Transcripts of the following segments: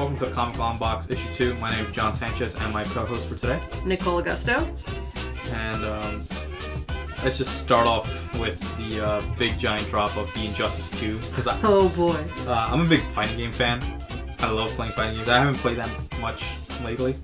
Welcome to the Comic Box Issue 2. My name is John Sanchez and my co-host for today. Nicole Augusto. And let's just start off with the big giant drop of the Injustice 2. Oh boy. I'm a big fighting game fan. I love playing fighting games. I haven't played that much lately.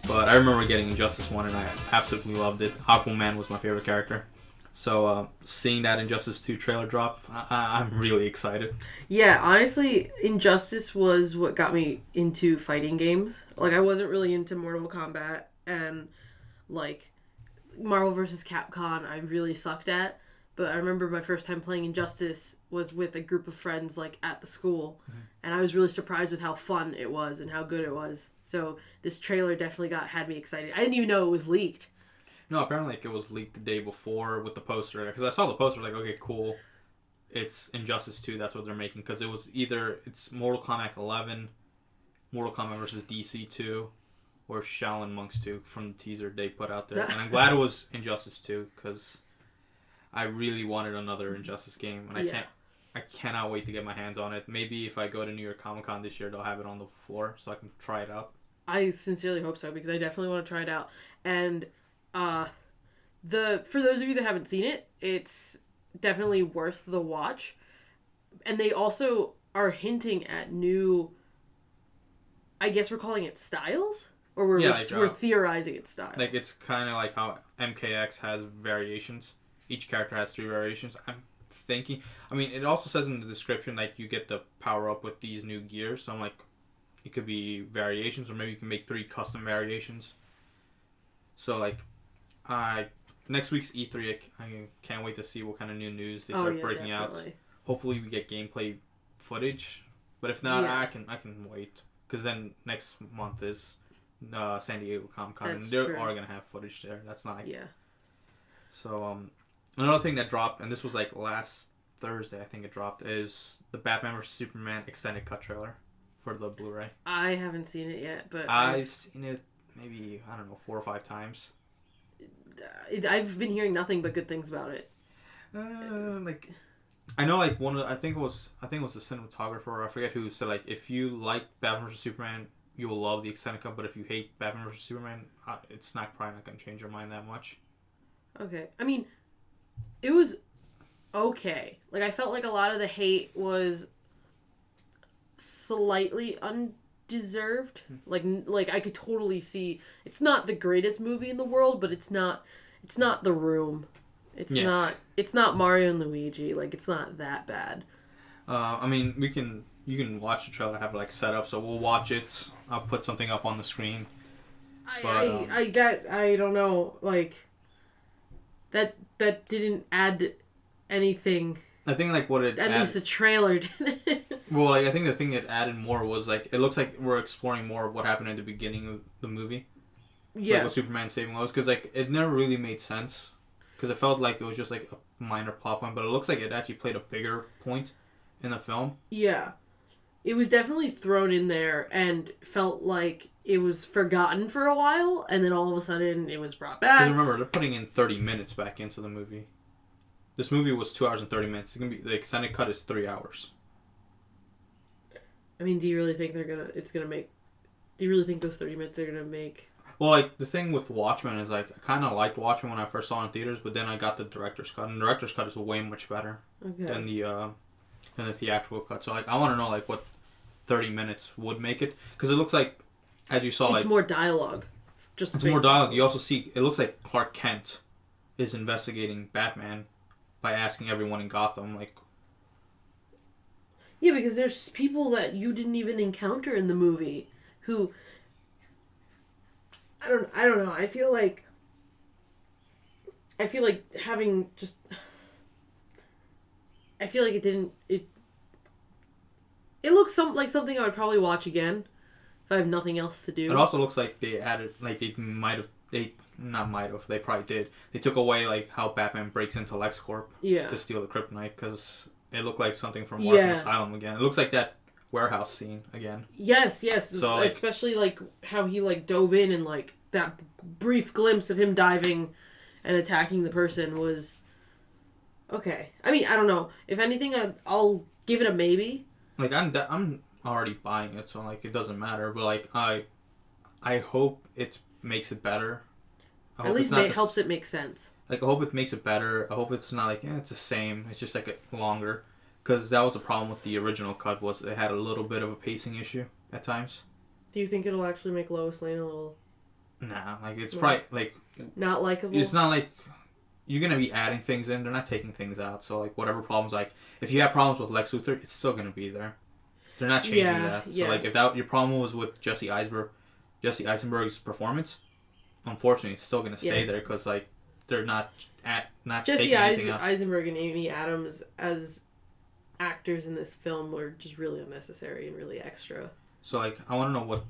But I remember getting Injustice 1 and I absolutely loved it. Aquaman was my favorite character. So seeing that Injustice 2 trailer drop, I'm really excited. Yeah, honestly, Injustice was what got me into fighting games. Like, I wasn't really into Mortal Kombat and, like, Marvel vs. Capcom I really sucked at. But I remember my first time playing Injustice was with a group of friends, like, at the school. Mm-hmm. And I was really surprised with how fun it was and how good it was. So this trailer definitely had me excited. I didn't even know it was leaked. No, apparently it was leaked the day before with the poster. Because I saw the poster, like, okay, cool. It's Injustice 2, that's what they're making. Because it was it's Mortal Kombat 11, Mortal Kombat vs. DC 2, or Shaolin Monks 2 from the teaser they put out there. And I'm glad it was Injustice 2, because I really wanted another Injustice game. And I cannot wait to get my hands on it. Maybe if I go to New York Comic Con this year, they'll have it on the floor so I can try it out. I sincerely hope so, because I definitely want to try it out. And for those of you that haven't seen it, it's definitely worth the watch. And they also are hinting at new, I guess we're calling it styles? Or we're theorizing its styles. Like, it's kind of like how MKX has variations. Each character has 3 variations. I'm thinking, I mean, it also says in the description, like, you get the power up with these new gears. So I'm like, it could be variations, or maybe you can make 3 custom variations. So, like, next week's E3, I can't wait to see what kind of new news they start breaking out. Hopefully we get gameplay footage, but if not, I can wait, because then next month is San Diego Comic Con, and they're all gonna have footage there. That's not So another thing that dropped, and this was like last Thursday, I think it dropped, is the Batman vs Superman extended cut trailer for the Blu-ray. I haven't seen it yet, but I've seen it maybe 4 or 5 times. I've been hearing nothing but good things about it. Like, I know, like, I think it was the cinematographer, I forget who, said, like, if you like Batman vs Superman, you will love the extended cut, but if you hate Batman vs Superman, it's probably not going to change your mind that much. Okay. I mean, it was okay. Like, I felt like a lot of the hate was slightly undeserved. Like I could totally see it's not the greatest movie in the world, but it's not The Room. It's not Mario and Luigi. Like, it's not that bad. I mean, you can watch the trailer, have it like set up, so we'll watch it. I'll put something up on the screen. I don't know, like, that didn't add anything. I think, like, what it at least the trailer did. Well, like, I think the thing it added more was, like, it looks like we're exploring more of what happened at the beginning of the movie. Yeah. Like, with Superman saving Lois, because, like, it never really made sense. Because it felt like it was just, like, a minor plot point, but it looks like it actually played a bigger point in the film. Yeah. It was definitely thrown in there and felt like it was forgotten for a while, and then all of a sudden it was brought back. Because remember, they're putting in 30 minutes back into the movie. This movie was 2 hours and 30 minutes. It's gonna be, the extended cut is 3 hours. I mean, do you really think do you really think those 30 minutes are gonna make? Well, like, the thing with Watchmen is, like, I kind of liked Watchmen when I first saw it in theaters, but then I got the director's cut, and the director's cut is way much better than the theatrical cut. So, like, I want to know, like, what 30 minutes would make it, because it looks like, as you saw, it's more dialogue. It's more dialogue. You also see, it looks like Clark Kent is investigating Batman by asking everyone in Gotham, like... Yeah, because there's people that you didn't even encounter in the movie who... I don't know. I feel like having just... I feel like it looks like something I would probably watch again if I have nothing else to do. It also looks like they added, like, they probably did. They took away, like, how Batman breaks into LexCorp to steal the kryptonite, because it looked like something from Arkham Asylum again. It looks like that warehouse scene again. Yes. So, like, especially, like, how he, like, dove in and, like, that brief glimpse of him diving and attacking the person was... Okay. I mean, I don't know. If anything, I'll give it a maybe. Like, I'm already buying it, so like it doesn't matter. But like I hope it makes it better. At least it helps it make sense. Like I hope it makes it better. I hope it's not like it's the same. It's just like longer, because that was the problem with the original cut, was it had a little bit of a pacing issue at times. Do you think it'll actually make Lois Lane a little? Nah, like it's probably like not likable. It's not like you're gonna be adding things in. They're not taking things out. So like whatever problems, like if you have problems with Lex Luthor, it's still gonna be there. They're not changing that. So like if your problem was with Jesse Eisenberg's performance, unfortunately, it's still gonna stay there, because like they're not Jesse taking anything out. Eisenberg and Amy Adams as actors in this film were just really unnecessary and really extra. So like I want to know what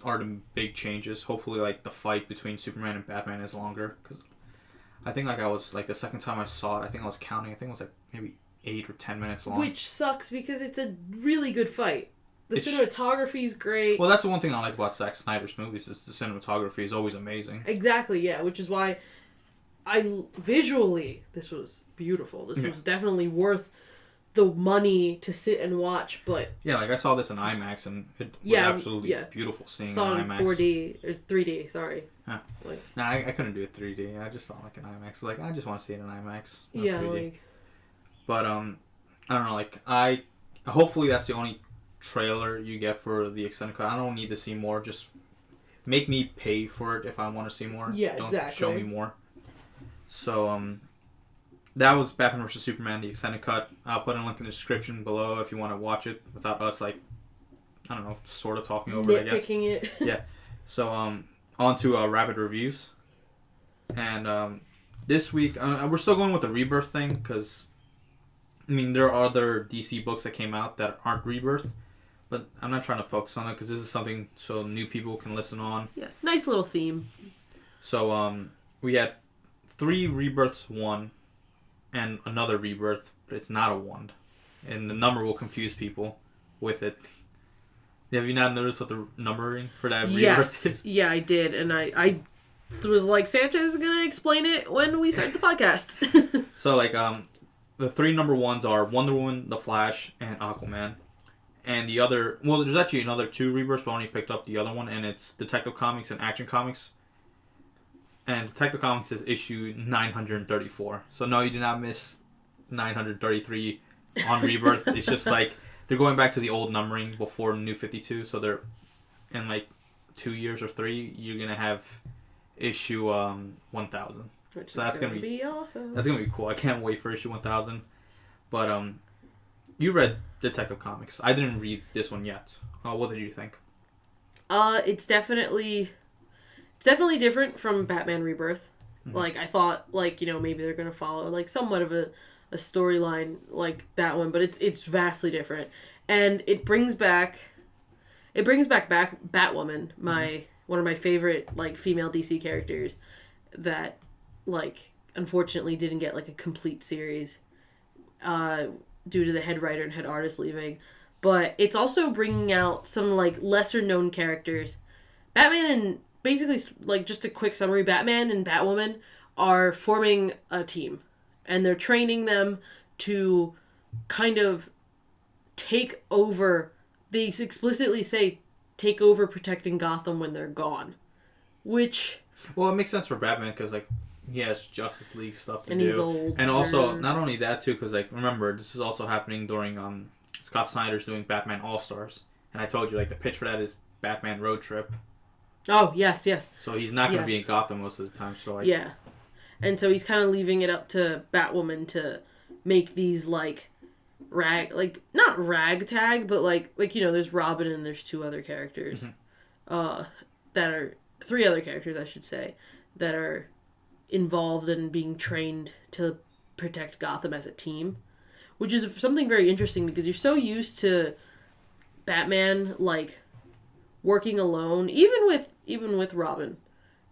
are the big changes. Hopefully like the fight between Superman and Batman is longer, because I think like I was like the second time I saw it, I think I was counting. I think it was like maybe 8 or 10 minutes long. Which sucks because it's a really good fight. The cinematography is great. Well, that's the one thing I like about Zack Snyder's movies, is the cinematography is always amazing. Exactly, yeah, which is why visually this was beautiful. This was definitely worth the money to sit and watch, but yeah, like I saw this in IMAX and it was absolutely beautiful seeing it in IMAX. 4D or 3D, sorry. Huh. Like, nah, I couldn't do it 3D. I just saw it like in IMAX. So, like I just want to see it in IMAX. Yeah, 3D. like. But I don't know. Like hopefully that's the only trailer you get for the extended cut. I don't need to see more. Just make me pay for it if I want to see more. Yeah, don't exactly. show me more. So that was Batman vs Superman, the extended cut. I'll put a link in the description below if you want to watch it without us like I don't know, sort of talking over it, I guess. Nitpicking it. Yeah. So on to rapid reviews, and this week we're still going with the Rebirth thing, because I mean there are other DC books that came out that aren't Rebirth, but I'm not trying to focus on it because this is something so new people can listen on. Yeah, nice little theme. So we had 3 Rebirths, 1, and another Rebirth, but it's not a 1, and the number will confuse people with it. Have you not noticed what the numbering for that Rebirth is? Yeah, I did, and I was like, Sanchez is gonna explain it when we start the podcast. So like the 3 number 1s are Wonder Woman, The Flash, and Aquaman. And the other, well, there's actually another 2 Rebirths, but I only picked up the other one, and it's Detective Comics and Action Comics. And Detective Comics is issue 934. So no, you did not miss 933 on Rebirth. It's just like they're going back to the old numbering before New 52. So they're in like 2 years or 3, you're gonna have issue 1000. Which so that's gonna be awesome. That's gonna be cool. I can't wait for issue 1000. But you read Detective Comics. I didn't read this one yet. What did you think? It's definitely different from Batman Rebirth. Mm-hmm. Like I thought, like, you know, maybe they're gonna follow like somewhat of a storyline like that one, but it's vastly different, and it brings back Batwoman, one of my favorite like female DC characters that like unfortunately didn't get like a complete series due to the head writer and head artist leaving. But it's also bringing out some like lesser known characters. Batman and basically, like, just a quick summary, Batman and Batwoman are forming a team, and they're training them to kind of take over. They explicitly say take over protecting Gotham when they're gone, which... Well, it makes sense for Batman because, like, he has Justice League stuff to do. He's old. And also, not only that, too, because, like, remember, this is also happening during Scott Snyder's doing Batman All-Stars. And I told you, like, the pitch for that is Batman Road Trip. Oh, yes. So he's not going to be in Gotham most of the time. So like, yeah. And so he's kind of leaving it up to Batwoman to make these, like, not ragtag, but, like you know, there's Robin and there's 2 other characters. Mm-hmm. That are... 3 other characters, I should say, that are involved in being trained to protect Gotham as a team. Which is something very interesting because you're so used to Batman, like, working alone, even with Robin.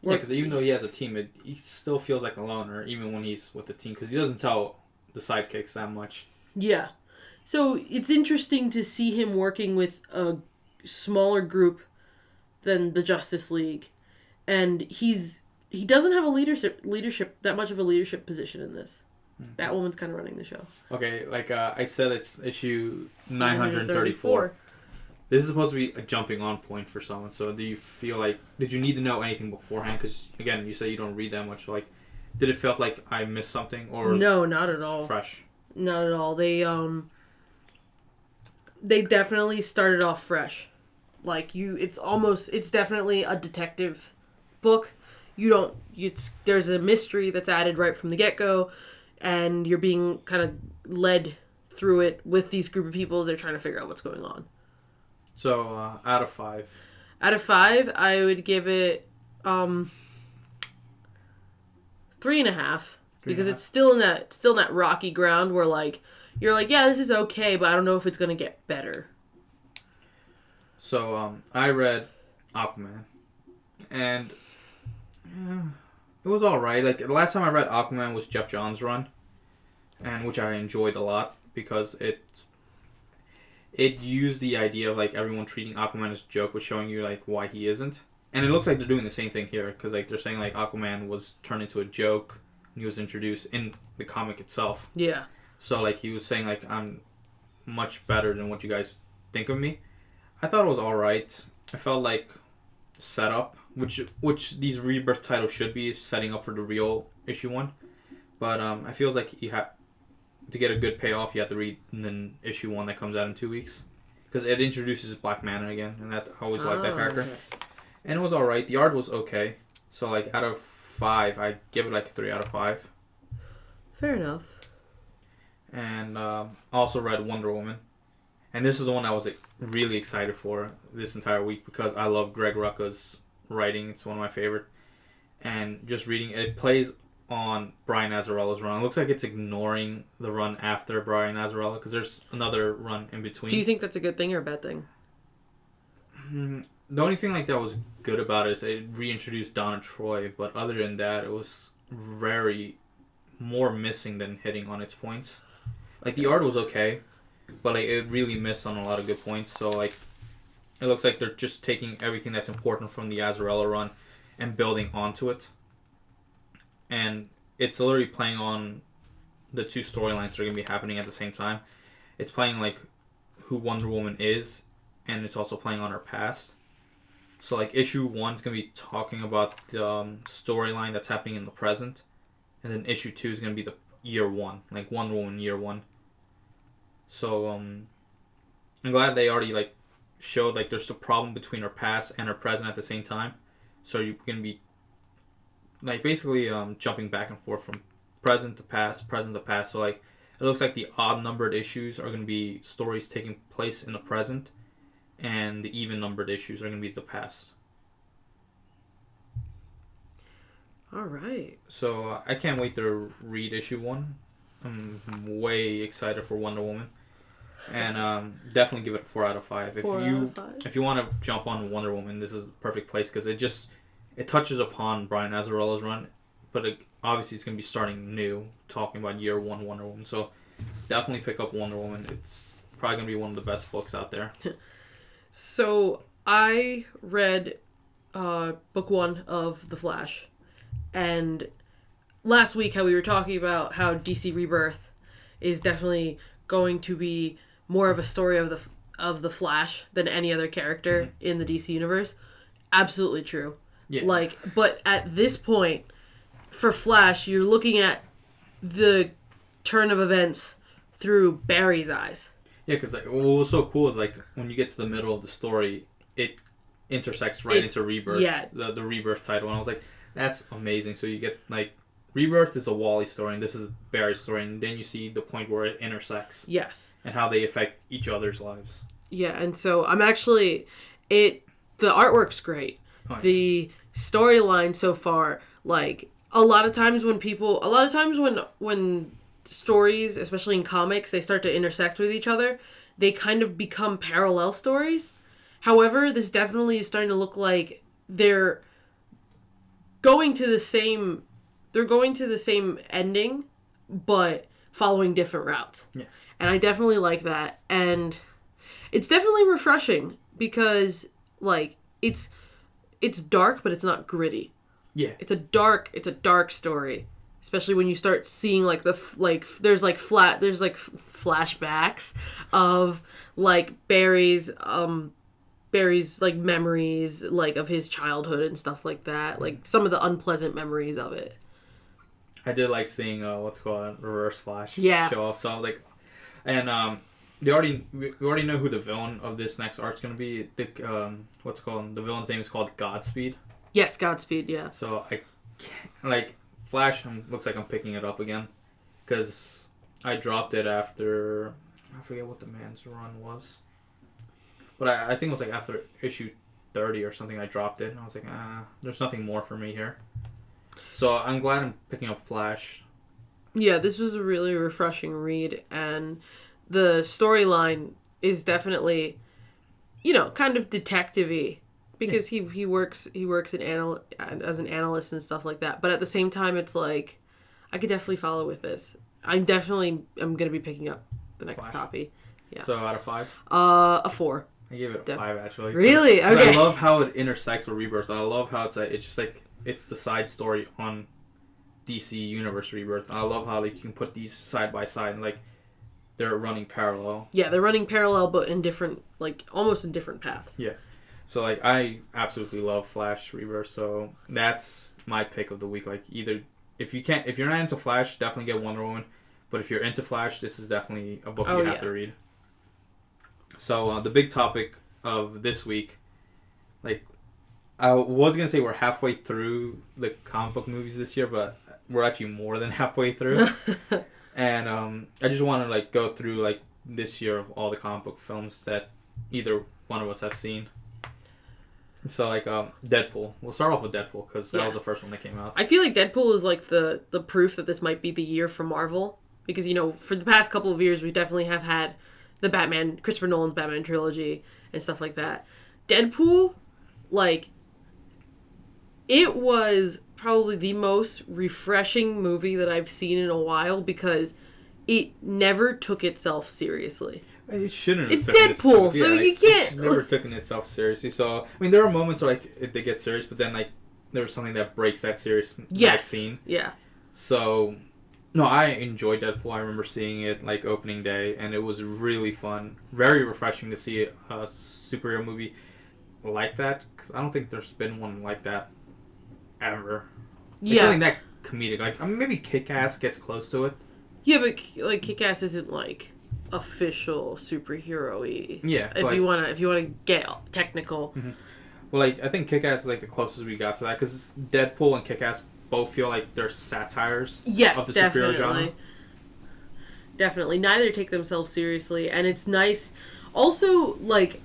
Yeah, because even though he has a team, he still feels like a loner, even when he's with the team, because he doesn't tell the sidekicks that much. Yeah. So it's interesting to see him working with a smaller group than the Justice League, and he doesn't have a leadership that much of a leadership position in this. Batwoman's kind of running the show. Okay, like I said, it's issue 934. this is supposed to be a jumping on point for someone. So do you feel like, did you need to know anything beforehand? Because again, you say you don't read that much. So like, did it feel like I missed something, or no, not at all. Fresh? Not at all. They definitely started off fresh. Like it's definitely a detective book. There's a mystery that's added right from the get-go, and you're being kind of led through it with these group of people as they're trying to figure out what's going on. So, out of 5. Out of 5, I would give it 3.5, because it's still in that rocky ground where like you're like, yeah, this is okay, but I don't know if it's gonna get better. So I read Aquaman, and it was all right. Like the last time I read Aquaman was Jeff Johns' run, and which I enjoyed a lot because it used the idea of like everyone treating Aquaman as a joke, but showing you like why he isn't. And it looks like they're doing the same thing here, because like they're saying like Aquaman was turned into a joke when he was introduced in the comic itself. Yeah. So like he was saying like, I'm much better than what you guys think of me. I thought it was all right. I felt like setup, which these Rebirth titles should be, is setting up for the real issue 1. But I feels like you have to get a good payoff. You have to read the issue 1 that comes out in 2 weeks, because it introduces Black Manta again, and I always like that character. Okay. And it was alright. The art was okay. So, like, out of 5, I'd give it, like, 3 out of 5. Fair enough. And also read Wonder Woman. And this is the one I was like, really excited for this entire week, because I love Greg Rucka's writing. It's one of my favorite. And just reading it plays on Brian Azarella's run. It looks like it's ignoring the run after Brian Azzarello, because there's another run in between. Do you think that's a good thing or a bad thing? The only thing like that was good about it is it reintroduced Donna Troy, but other than that, it was very more missing than hitting on its points. Like the art was okay, but like it really missed on a lot of good points. So like it looks like they're just taking everything that's important from the Azzarello run and building onto it. And it's literally playing on the 2 storylines that are going to be happening at the same time. It's playing like who Wonder Woman is, and it's also playing on her past. So like issue 1 is going to be talking about the storyline that's happening in the present, and then issue 2 is going to be the year 1, like Wonder Woman year 1. So I'm glad they already like showed like there's a problem between her past and her present at the same time. So you're going to be like basically jumping back and forth from present to past. So like it looks like the odd numbered issues are going to be stories taking place in the present, and the even numbered issues are going to be the past. All right. So I can't wait to read issue 1. I'm way excited for Wonder Woman, and definitely give it a 4 out of 5. If you want to jump on Wonder Woman, this is the perfect place, because it touches upon Brian Azzarella's run, but obviously it's going to be starting new, talking about year 1 Wonder Woman. So definitely pick up Wonder Woman. It's probably going to be one of the best books out there. So I read book 1 of The Flash, and last week how we were talking about how DC Rebirth is definitely going to be more of a story of the Flash than any other character in the DC universe. Absolutely true. Yeah. Like, but at this point, for Flash, you're looking at the turn of events through Barry's eyes. Yeah, because like, what was so cool is like when you get to the middle of the story, it intersects right into Rebirth. Yeah. The Rebirth title, and I was like, that's amazing. So you get like Rebirth is a Wally story, and this is Barry's story, and then you see the point where it intersects. Yes. And how they affect each other's lives. Yeah, and so I'm actually the artwork's great. Oh, yeah. The storyline so far, like a lot of times when stories, especially in comics, they start to intersect with each other, they kind of become parallel stories. However, this definitely is starting to look like they're going to the same ending, but following different routes. Yeah. And I definitely like that. And it's definitely refreshing because like it's dark, but it's not gritty. Yeah. It's a dark story, especially when you start seeing like there's flashbacks of like Barry's Barry's like memories like of his childhood and stuff like that, like some of the unpleasant memories of it. I did like seeing what's called Reverse Flash show off. So I was like, and we already know who the villain of this next arc's gonna be. The the villain's name is called Godspeed. Yes, Godspeed. Yeah. So I like Flash. Looks like I'm picking it up again because I dropped it after I forget what the man's run was, but I think it was like after issue 30 or something. I dropped it and I was like, there's nothing more for me here. So I'm glad I'm picking up Flash. Yeah, this was a really refreshing read, and the storyline is definitely, kind of detective-y because he works as an analyst and stuff like that. But at the same time, it's like I could definitely follow with this. I'm going to be picking up the next Flash. copy. Yeah. So out of 5? A 4. I gave it a 5 actually. Really? Okay. I love how it intersects with Rebirth, and I love how it's just like it's the side story on DC Universe Rebirth. And I love how like you can put these side by side and like they're running parallel. Yeah, they're running parallel, but in different, like almost in different paths. Yeah. So like I absolutely love Flash Rebirth. So that's my pick of the week. Like either if you're not into Flash, definitely get Wonder Woman. But if you're into Flash, this is definitely a book you have to read. So the big topic of this week, like I was gonna say we're halfway through the comic book movies this year, but we're actually more than halfway through. And I just want to like go through like this year of all the comic book films that either one of us have seen. So like Deadpool. We'll start off with Deadpool because that was the first one that came out. I feel like Deadpool is like the proof that this might be the year for Marvel because for the past couple of years we definitely have had the Christopher Nolan's Batman trilogy and stuff like that. Deadpool, like, it was probably the most refreshing movie that I've seen in a while because it never took itself seriously. It shouldn't have. It's Deadpool, so you can't. It never taken itself seriously. So I mean, there are moments where like they get serious, but then like there was something that breaks that serious scene. Yeah. So no, I enjoyed Deadpool. I remember seeing it like opening day, and it was really fun, very refreshing to see a superhero movie like that. Because I don't think there's been one like that ever. Like, something that comedic. Like maybe Kick-Ass gets close to it. Yeah, but like Kick-Ass isn't like official superhero-y. Yeah. If you wanna get technical. Mm-hmm. Well, like I think Kick-Ass is like the closest we got to that because Deadpool and Kick-Ass both feel like they're satires of the superhero genre. Definitely. Neither take themselves seriously, and it's nice. Also, like,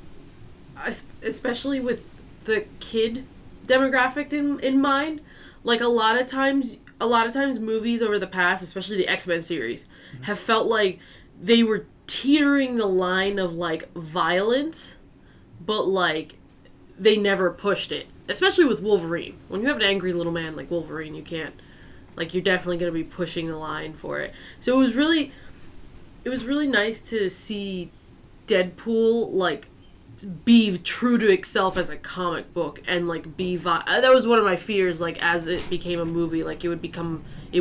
especially with the kid demographic in mind, like a lot of times movies over the past, especially the X-Men series, have felt like they were teetering the line of like violence, but like they never pushed it. Especially with Wolverine. When you have an angry little man like Wolverine, you can't, like, you're definitely going to be pushing the line for it. So it was really nice to see Deadpool, like, be true to itself as a comic book and, like, that was one of my fears, like, as it became a movie, like, it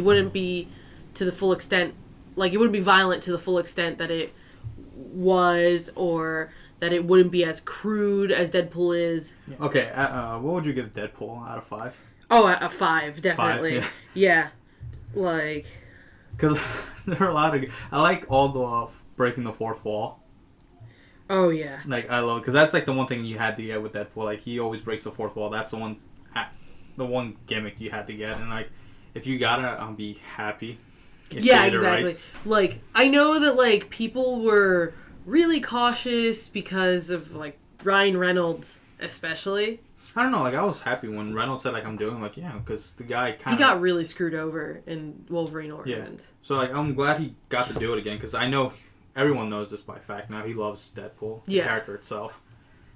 wouldn't be to the full extent, like, it wouldn't be violent to the full extent that it was, or that it wouldn't be as crude as Deadpool is. Okay, what would you give Deadpool out of 5? Oh, a 5, definitely. 5, yeah. Like... Because there are a lot of... I like all the breaking the fourth wall. Oh, yeah. Like, I love... Because that's, like, the one thing you had to get with Deadpool. Like, he always breaks the fourth wall. That's the one gimmick you had to get. And, like, if you got it, I'll be happy. Yeah, exactly. Right. Like, I know that, like, people were really cautious because of, like, Ryan Reynolds, especially. I don't know, like, I was happy when Reynolds said, like, I'm doing, like, yeah, because the guy kind of... He got really screwed over in Wolverine Origins. Yeah. So, like, I'm glad he got to do it again, because I know everyone knows this by fact now. He loves Deadpool, the character itself.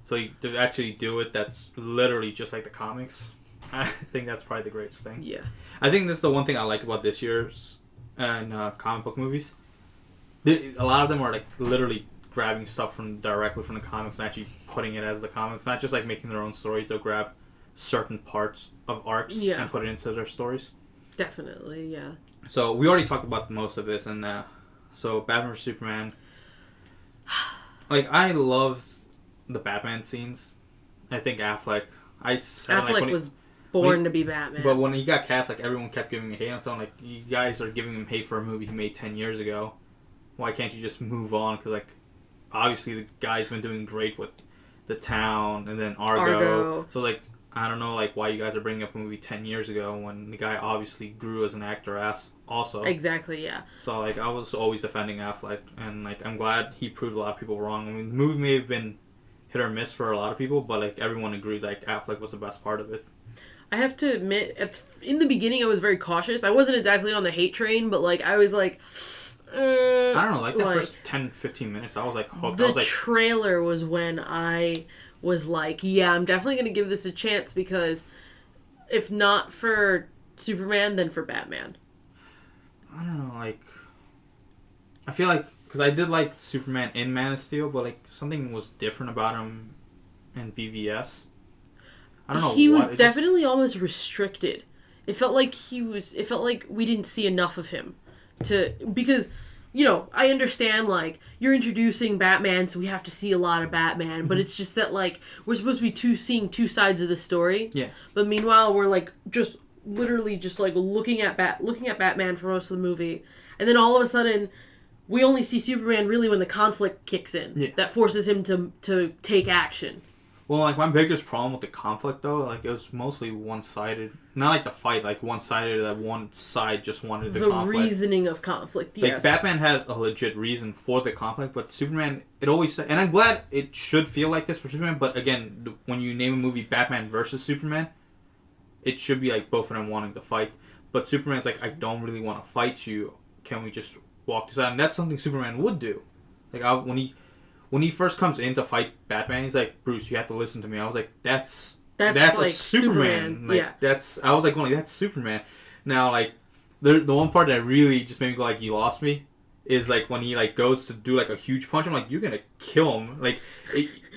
So, to actually do it, that's literally just like the comics. I think that's probably the greatest thing. Yeah. I think that's the one thing I like about this year's comic book movies. A lot of them are, like, literally grabbing stuff directly from the comics and actually putting it as the comics. Not just like making their own stories. They'll grab certain parts of arcs and put it into their stories. Definitely, yeah. So we already talked about most of this, and so Batman vs Superman. Like, I love the Batman scenes I think Affleck. Affleck was born to be Batman. But when he got cast, like everyone kept giving him hate on something. Like you guys are giving him hate for a movie he made 10 years ago. Why can't you just move on? Because like obviously the guy's been doing great with The Town and then Argo. So like I don't know like why you guys are bringing up a movie 10 years ago when the guy obviously grew as an actor also. Exactly, yeah. So like I was always defending Affleck, and like I'm glad he proved a lot of people wrong. I mean the movie may have been hit or miss for a lot of people, but like everyone agreed like Affleck was the best part of it. I have to admit, in the beginning I was very cautious. I wasn't exactly on the hate train, but like I was like I don't know, like the first 10-15 minutes I was like hooked. The trailer was when I was like, yeah, I'm definitely going to give this a chance, because if not for Superman, then for Batman. I don't know, like I feel like, because I did like Superman in Man of Steel, but like something was different about him in BVS. I don't know. He was definitely almost restricted. It felt like we didn't see enough of him because, you know, I understand like you're introducing Batman, so we have to see a lot of Batman, mm-hmm. but it's just that like we're supposed to be seeing two sides of the story. Yeah. But meanwhile, we're like just literally just like looking at Batman for most of the movie, and then all of a sudden we only see Superman really when the conflict kicks in. Yeah. That forces him to take action. Well, like, my biggest problem with the conflict, though, like, it was mostly one-sided. Not like the fight, like, one-sided, that one side just wanted the conflict. The reasoning of conflict, yes. Like, Batman had a legit reason for the conflict, but Superman, it always... And I'm glad it should feel like this for Superman, but again, when you name a movie Batman versus Superman, it should be, like, both of them wanting to fight. But Superman's like, I don't really want to fight you. Can we just walk this out? And that's something Superman would do. Like, when he first comes in to fight Batman, he's like, Bruce, you have to listen to me. I was like, that's like a Superman. Like, yeah. I was like, going, that's Superman. Now, like, the one part that really just made me go, like, you lost me, is, like, when he, like, goes to do, like, a huge punch. I'm like, you're going to kill him. Like,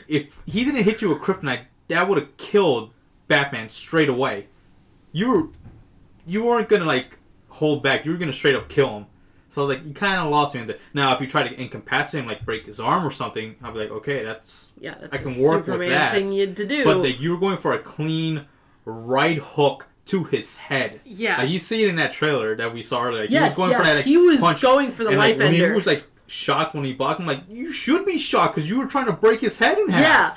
if he didn't hit you with kryptonite, that would have killed Batman straight away. You weren't going to, like, hold back. You were going to straight up kill him. So I was like, you kind of lost me. Now, if you try to incapacitate him, like break his arm or something, I'll be like, okay, that's I can work Superman with that. Thing you had to do. But you were going for a clean right hook to his head. Yeah. Like, you see it in that trailer that we saw earlier. Like, yes, he was going for that like, he was punch. Going for the and, life like, ender. When he was like shocked when he blocked him, like, you should be shocked because you were trying to break his head in half.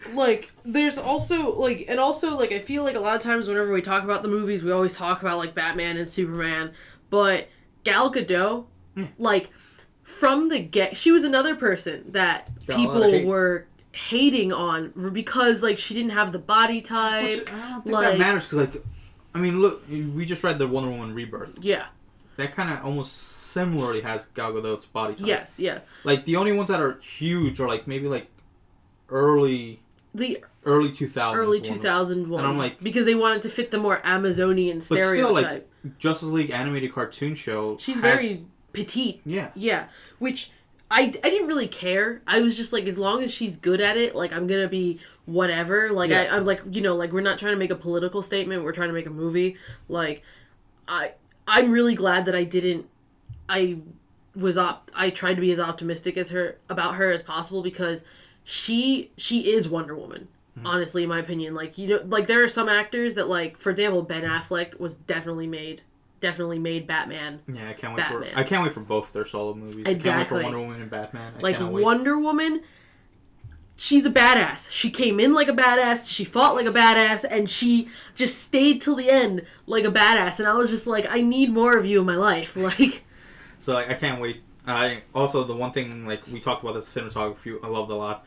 Yeah. Like, there's also, like, and also, like, I feel like a lot of times whenever we talk about the movies, we always talk about, like, Batman and Superman, but Gal Gadot, like, from the she was another person that people were hating on because, like, she didn't have the body type. Which, I don't think that matters because, like, I mean, look, we just read the Wonder Woman Rebirth. Yeah. That kind of almost similarly has Gal Gadot's body type. Yes, yeah. Like, the only ones that are huge are, like, maybe, like, early 2000s. Early 2000s one. And I'm like... Because they wanted to fit the more Amazonian stereotype. But still, like, Justice League animated cartoon show She's very petite. Yeah. Yeah. Which I didn't really care. I was just like, as long as she's good at it, like, I'm gonna be whatever. Like, yeah. I'm like, you know, like, we're not trying to make a political statement. We're trying to make a movie. Like, I'm really glad that I tried to be as optimistic about her as possible, because she is Wonder Woman. Honestly, in my opinion. Like, you know, like, there are some actors that, like, for example, Ben Affleck was definitely made Batman. Yeah, I can't wait for both their solo movies. Exactly. I can't wait for Wonder Woman and Batman. Like, Wonder Woman, she's a badass. She came in like a badass, she fought like a badass, and she just stayed till the end like a badass. And I was just like, I need more of you in my life. Like, so, like, I can't wait. Also, the one thing, like, we talked about the cinematography, I loved a lot.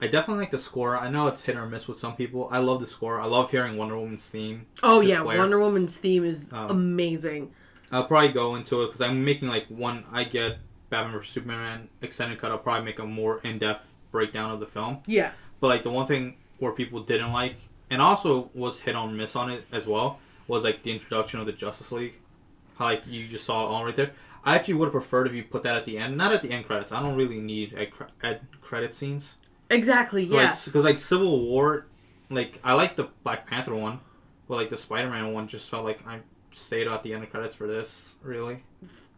I definitely like the score. I know it's hit or miss with some people. I love the score. I love hearing Wonder Woman's theme. Oh, yeah. Wonder Woman's theme is amazing. I'll probably go into it because I'm making, like, I get Batman vs. Superman extended cut. I'll probably make a more in-depth breakdown of the film. Yeah. But, like, the one thing where people didn't like, and also was hit or miss on it as well, was, like, the introduction of the Justice League. How, like, you just saw it all right there. I actually would have preferred if you put that at the end. Not at the end credits. I don't really need end credit scenes. Exactly, yeah. Because, like, Civil War, like, I like the Black Panther one, but, like, the Spider-Man one just felt like I stayed at the end of credits for this, really.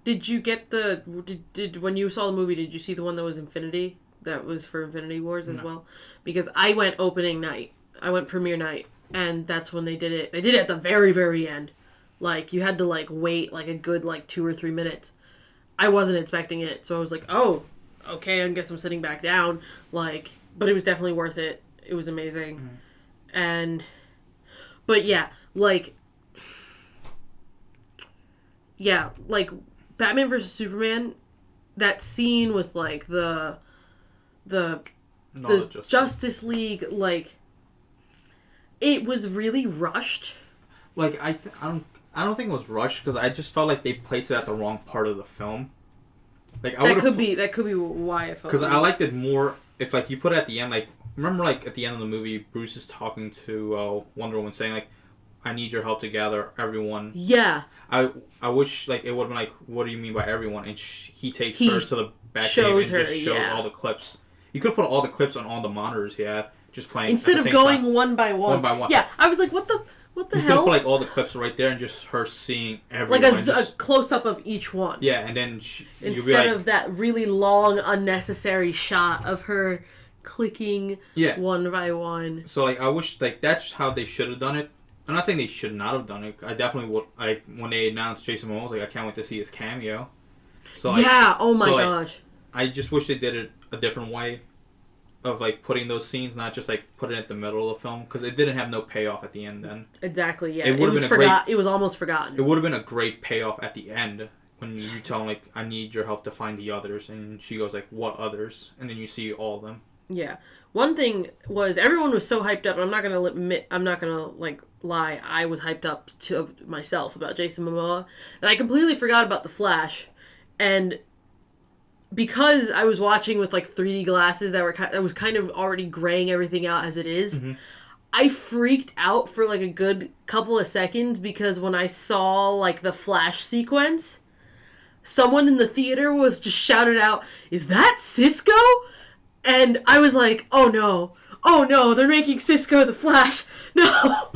Did you get when you saw the movie, did you see the one that was Infinity? That was for Infinity Wars as well? Because I went opening night, I went premiere night, and that's when they did it. They did it at the very, very end. Like, you had to, like, wait, like, a good, like, 2 or 3 minutes. I wasn't expecting it, so I was like, oh, okay, I guess I'm sitting back down. Like, but it was definitely worth it. It was amazing. But yeah, like, Batman versus Superman, that scene with, like, the Justice League, like, it was really rushed. Like, I don't think it was rushed, because I just felt like they placed it at the wrong part of the film. Like, that could be why I felt. Because I liked it more if, like, you put it at the end. Like, remember, like, at the end of the movie, Bruce is talking to Wonder Woman, saying, like, I need your help to gather everyone. Yeah. I wish, like, it would have been like, what do you mean by everyone? And he takes her to the back cave and just shows all the clips. You could put all the clips on all the monitors he had, just playing instead of going one by one. One by one. Yeah, I was like, what the hell? You could put, like, all the clips right there and just her seeing everyone. Like a close-up of each one. Yeah, and then instead of that really long, unnecessary shot of her clicking one by one. So, like, I wish, like, that's how they should have done it. I'm not saying they should not have done it. I definitely would. When they announced Jason Momoa, I was like, I can't wait to see his cameo. So, like, yeah, oh my gosh. I just wish they did it a different way of, like, putting those scenes, not just, like, putting it at the middle of the film, because it didn't have no payoff at the end then. Exactly, yeah. It was almost forgotten. It would have been a great payoff at the end when you tell him, like, I need your help to find the others, and she goes, like, what others? And then you see all of them. Yeah. One thing was, everyone was so hyped up, and I'm not gonna like, lie, I was hyped up to myself about Jason Momoa, and I completely forgot about The Flash, and because I was watching with, like, 3D glasses that was kind of already graying everything out as it is, I freaked out for, like, a good couple of seconds, because when I saw, like, the Flash sequence, someone in the theater was just shouted out, "Is that Cisco?" And I was like, oh no, they're making Cisco the Flash. No.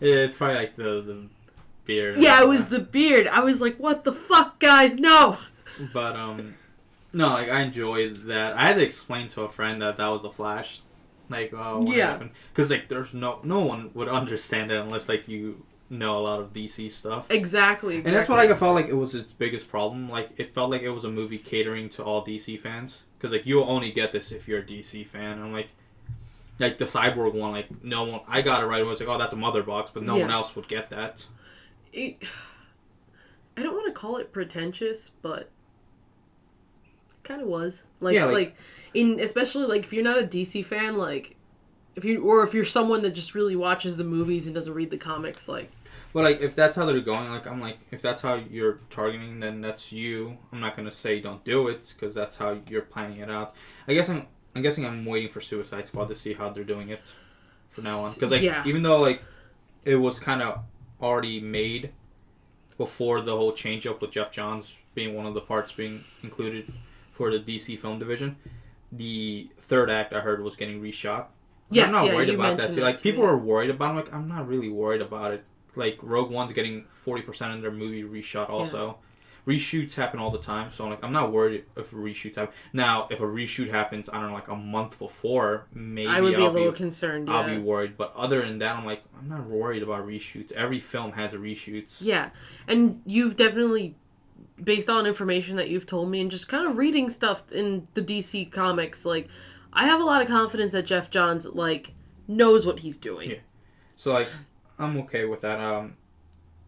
Yeah, it's probably like the beard. Yeah, it was the beard. I was like, what the fuck, guys? No. But, no, like, I enjoyed that. I had to explain to a friend that was the Flash. Like, what happened? Because, like, there's no one would understand it unless, like, you know a lot of DC stuff. Exactly. And that's what, like, I felt like it was its biggest problem. Like, it felt like it was a movie catering to all DC fans. Because, like, you'll only get this if you're a DC fan. And, like the Cyborg one, like, no one... I got it right away. I was like, oh, that's a mother box. But no one else would get that. I don't want to call it pretentious, but... it kind of was. Especially, like, if you're not a DC fan, like... If you're someone that just really watches the movies and doesn't read the comics, like... But, like, if that's how they're going, like, I'm like, if that's how you're targeting, then that's you. I'm not going to say don't do it, because that's how you're planning it out. I'm guessing I'm waiting for Suicide Squad to see how they're doing it from now on. Because, like, even though, like, it was kind of already made before the whole change-up with Jeff Johns being one of the parts being included for the DC film division, the third act, I heard, was getting reshot. Yes, I'm not worried about that, too. Like, people are worried about it. I'm like, I'm not really worried about it. Like, Rogue One's getting 40% of their movie reshot also. Reshoots happen all the time, so, like, I'm not worried if reshoots happen. Now, if a reshoot happens, I don't know, like, a month before, maybe I would be a little concerned, I'll be worried. But other than that, I'm like, I'm not worried about reshoots. Every film has a reshoots. Yeah, and you've definitely, based on information that you've told me and just kind of reading stuff in the DC comics, like, I have a lot of confidence that Jeff Johns, like, knows what he's doing. Yeah. So, like, I'm okay with that.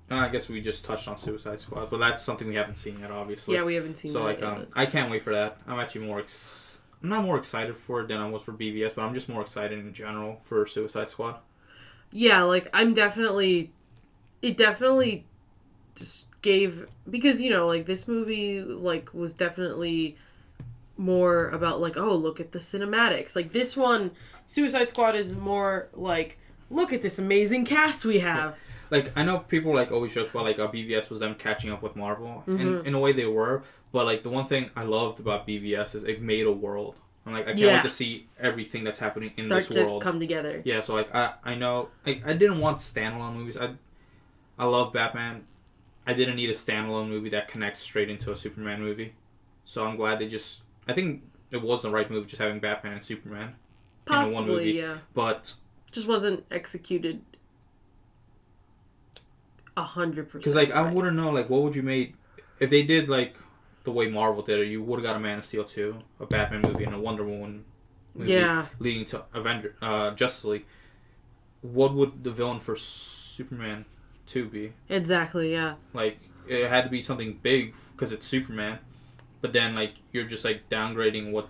I guess we just touched on Suicide Squad, but that's something we haven't seen yet, obviously. Yeah, we haven't seen so, that like, yet. I can't wait for that. I'm actually I'm not more excited for it than I was for BVS, but I'm just more excited in general for Suicide Squad. Yeah, like, it definitely just gave, because, you know, like, this movie, like, was definitely more about, like, oh, look at the cinematics. Like, this one, Suicide Squad, is more like, look at this amazing cast we have. Like, I know people, like, always joke about, like, BVS was them catching up with Marvel. And in a way they were. But, like, the one thing I loved about BVS is they've made a world. I'm like, I can't wait to see everything that's happening in this world. Start to come together. Yeah, so, like, I know... Like, I didn't want standalone movies. I love Batman. I didn't need a standalone movie that connects straight into a Superman movie. So I'm glad they just... I think it was the right move just having Batman and Superman Possibly, in one movie. Yeah. But Just wasn't executed 100%. Because like I right. wouldn't know like what would you make if they did like the way Marvel did it. You would have got a Man of Steel 2, a Batman movie, and a Wonder Woman movie leading to Justice League. What would the villain for Superman 2 be? Exactly, yeah. Like, it had to be something big because it's Superman, but then, like, you're just, like, downgrading what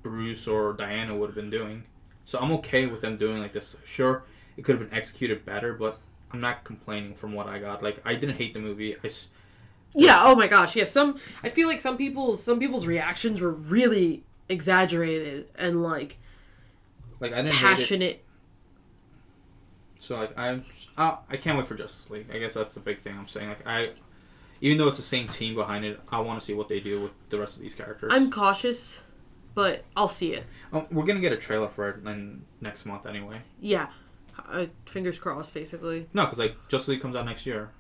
Bruce or Diana would have been doing. So I'm okay with them doing like this. Sure, it could have been executed better, but I'm not complaining from what I got. Like, I didn't hate the movie. Yeah, oh my gosh, yeah. I feel like some people's reactions were really exaggerated and, like I didn't passionate. Hate it. So, like, I can't wait for Justice League. I guess that's the big thing I'm saying. Like, even though it's the same team behind it, I want to see what they do with the rest of these characters. I'm cautious, but I'll see it. We're going to get a trailer for it next month anyway. Yeah. Fingers crossed, basically. No, because, like, Justice League comes out next year.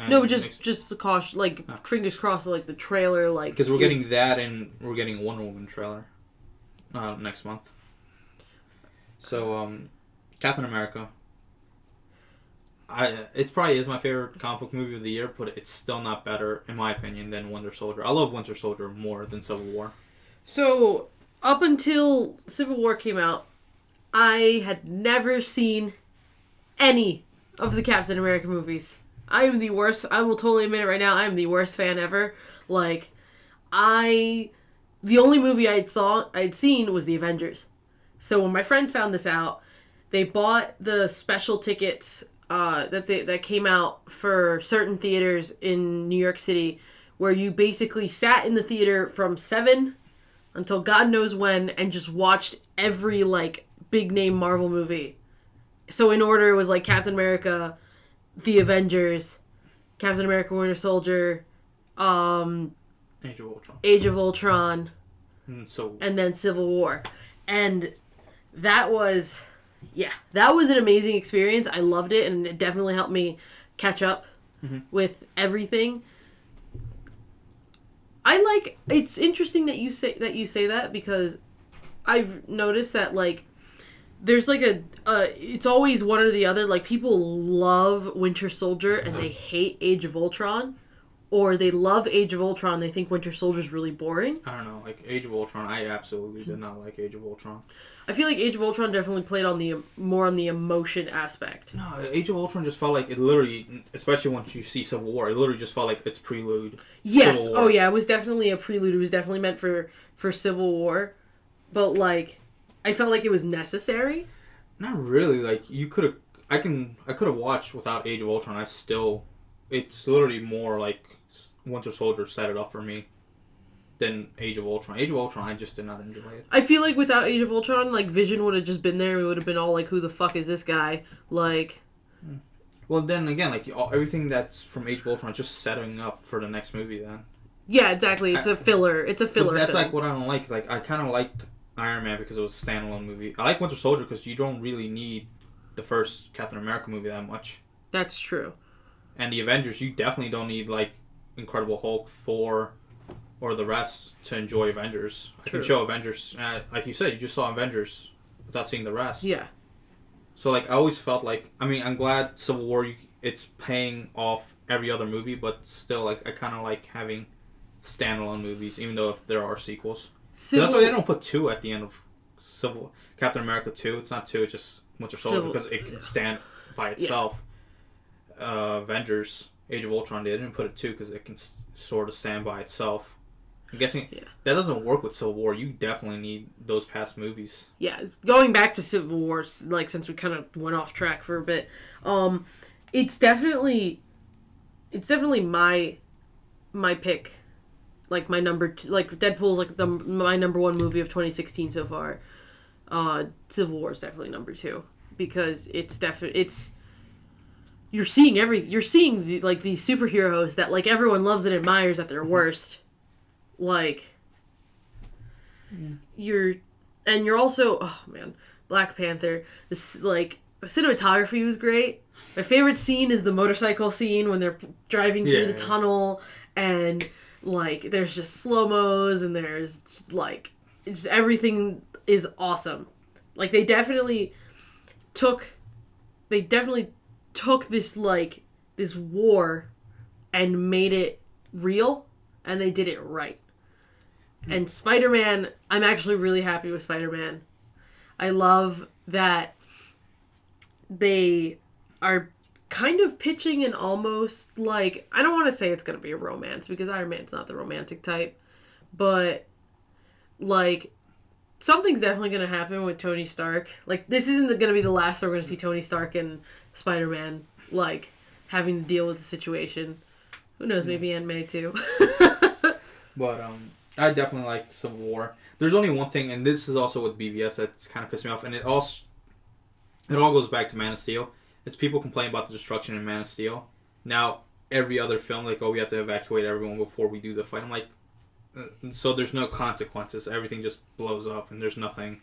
No, just the caution, like, fingers crossed, like, the trailer, like... Because we're getting that, and we're getting a Wonder Woman trailer next month. So, Captain America. It probably is my favorite comic book movie of the year, but it's still not better, in my opinion, than Winter Soldier. I love Winter Soldier more than Civil War. So, up until Civil War came out, I had never seen any of the Captain America movies. I am the worst. I will totally admit it right now. I am the worst fan ever. Like, the only movie I'd seen was The Avengers. So when my friends found this out, they bought the special tickets that came out for certain theaters in New York City, where you basically sat in the theater from 7 until God knows when and just watched every, like, big name Marvel movie. So in order, it was like Captain America, The Avengers, Captain America Winter Soldier, Age of Ultron, and then Civil War. And that was an amazing experience. I loved it, and it definitely helped me catch up with everything. It's interesting that you say that because I've noticed that, like, there's like it's always one or the other. Like, people love Winter Soldier and they hate Age of Ultron, or they love Age of Ultron. They think Winter Soldier's really boring. I don't know, like Age of Ultron. I absolutely did not like Age of Ultron. I feel like Age of Ultron definitely played on more on the emotion aspect. No, Age of Ultron just felt like it literally, especially once you see Civil War, it literally just felt like it's prelude. Yes. Oh yeah, it was definitely a prelude. It was definitely meant for Civil War, but like, I felt like it was necessary. Not really. Like, I could have watched without Age of Ultron. It's literally more like Winter Soldier set it up for me than Age of Ultron. Age of Ultron, I just did not enjoy it. I feel like without Age of Ultron, like, Vision would have just been there. We would have been all like, "Who the fuck is this guy?" Like. Well, then again, like, everything that's from Age of Ultron is just setting up for the next movie. Then. Yeah, exactly. It's a filler. It's a filler. But that's film. like what I don't like. Like, I kind of liked Iron Man because it was a standalone movie. I like Winter Soldier because you don't really need the first Captain America movie that much. That's true. And the Avengers, you definitely don't need, like, Incredible Hulk, Thor, or the rest to enjoy Avengers. True. I can show Avengers, like you said, you just saw Avengers without seeing the rest. Yeah. So, like, I always felt like, I mean, I'm glad Civil War, it's paying off every other movie, but still, like, I kind of like having standalone movies, even though if there are sequels. That's why they don't put 2 at the end of Captain America 2. It's not 2, it's just Winter Soldier because it can stand by itself. Yeah. Avengers, Age of Ultron, they didn't put it 2 because it can sort of stand by itself. I'm guessing that doesn't work with Civil War. You definitely need those past movies. Yeah, going back to Civil War, like, since we kind of went off track for a bit, it's definitely my pick. Like, my number two, like, Deadpool's like my number 1 movie of 2016 so far. Civil War is definitely number 2 because you're seeing these superheroes that, like, everyone loves and admires at their worst. Like, you're also, oh man, Black Panther. This, like, the cinematography was great. My favorite scene is the motorcycle scene when they're driving through the tunnel, and, like, there's just slow-mos, and there's, like, everything is awesome. Like, they definitely, definitely took this like this war and made it real, and they did it right. And Spider-Man, I'm actually really happy with Spider-Man. I love that they are kind of pitching an almost like, I don't want to say it's going to be a romance because Iron Man's not the romantic type, but like something's definitely going to happen with Tony Stark. Like this isn't going to be the last we're going to see Tony Stark and Spider-Man like having to deal with the situation. Who knows, maybe Aunt May too. But I definitely like Civil War. There's only one thing, and this is also with BVS that's kind of pissed me off, and it all goes back to Man of Steel. It's people complaining about the destruction in Man of Steel. Now, every other film, like, oh, we have to evacuate everyone before we do the fight. I'm like, so there's no consequences. Everything just blows up, and there's nothing.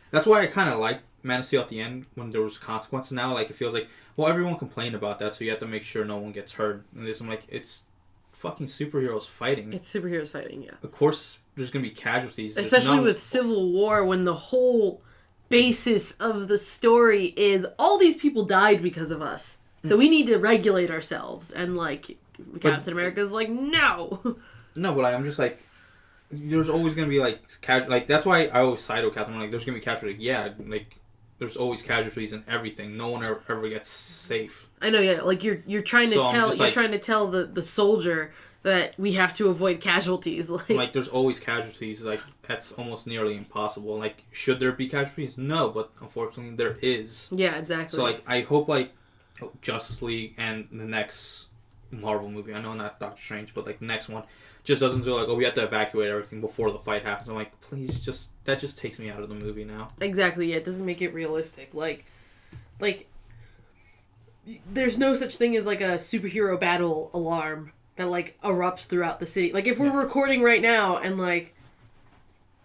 That's why I kind of like Man of Steel at the end when there was consequences. Now, like, it feels like, well, everyone complained about that, so you have to make sure no one gets hurt. And this, I'm like, it's fucking superheroes fighting. It's superheroes fighting, yeah. Of course, there's gonna be casualties. Especially with Civil War, when the whole basis of the story is all these people died because of us, so we need to regulate ourselves. And like Captain America's like, no. No, but I'm just like, there's always gonna be like that's why I always side with Captain. Like, there's gonna be casualties. Yeah, like there's always casualties in everything. No one ever gets safe. I know, yeah. Like you're trying to trying to tell the soldier that we have to avoid casualties. Like there's always casualties. Like that's almost nearly impossible. Like, should there be casualties? No, but unfortunately there is. Yeah, exactly. So like I hope like Justice League and the next Marvel movie. I know not Doctor Strange, but like the next one just doesn't do like, oh, we have to evacuate everything before the fight happens. I'm like, please, that just takes me out of the movie now. Exactly. Yeah, it doesn't make it realistic. Like. There's no such thing as like a superhero battle alarm that like erupts throughout the city. Like if we're recording right now and like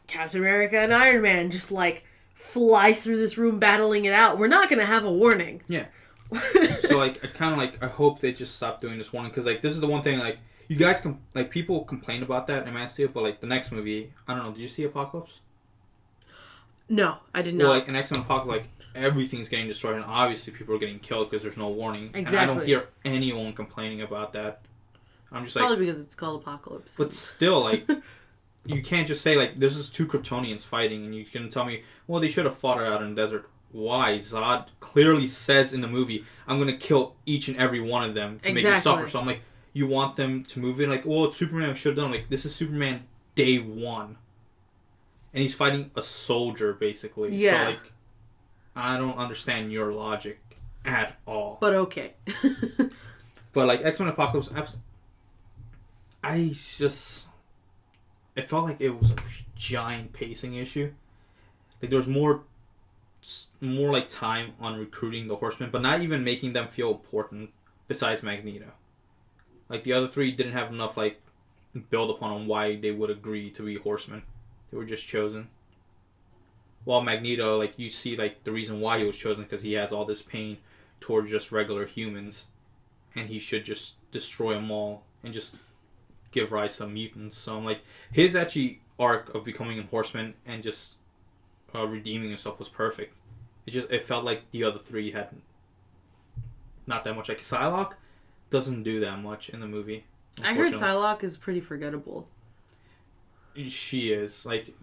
Captain America and Iron Man just like fly through this room battling it out, we're not gonna have a warning. Yeah. So like I hope they just stop doing this warning, because like this is the one thing like you guys people complain about that in Man of Steel, but like the next movie, I don't know. Did you see Apocalypse? No, I did not. Well, like in X-Men Apocalypse, like everything's getting destroyed, and obviously people are getting killed because there's no warning. Exactly. And I don't hear anyone complaining about that. I'm just probably because it's called Apocalypse. But still, like, you can't just say like this is two Kryptonians fighting, and you can tell me, well, they should have fought it out in the desert. Why? Zod clearly says in the movie, I'm gonna kill each and every one of them to make you suffer. So I'm like, you want them to move in? Like, well, it's Superman should have done. Like, this is Superman day one, and he's fighting a soldier basically. Yeah. So like, I don't understand your logic at all. But okay. But like X-Men Apocalypse, it felt like it was a giant pacing issue. Like there was more like time on recruiting the Horsemen, but not even making them feel important. Besides Magneto, like the other three didn't have enough like build upon on why they would agree to be Horsemen. They were just chosen. While Magneto, like, you see, like, the reason why he was chosen, because he has all this pain towards just regular humans, and he should just destroy them all and just give rise to mutants. So I'm like, his actually arc of becoming a Horseman and just redeeming himself was perfect. It felt like the other three had not that much. Like, Psylocke doesn't do that much in the movie. I heard Psylocke is pretty forgettable. She is, like,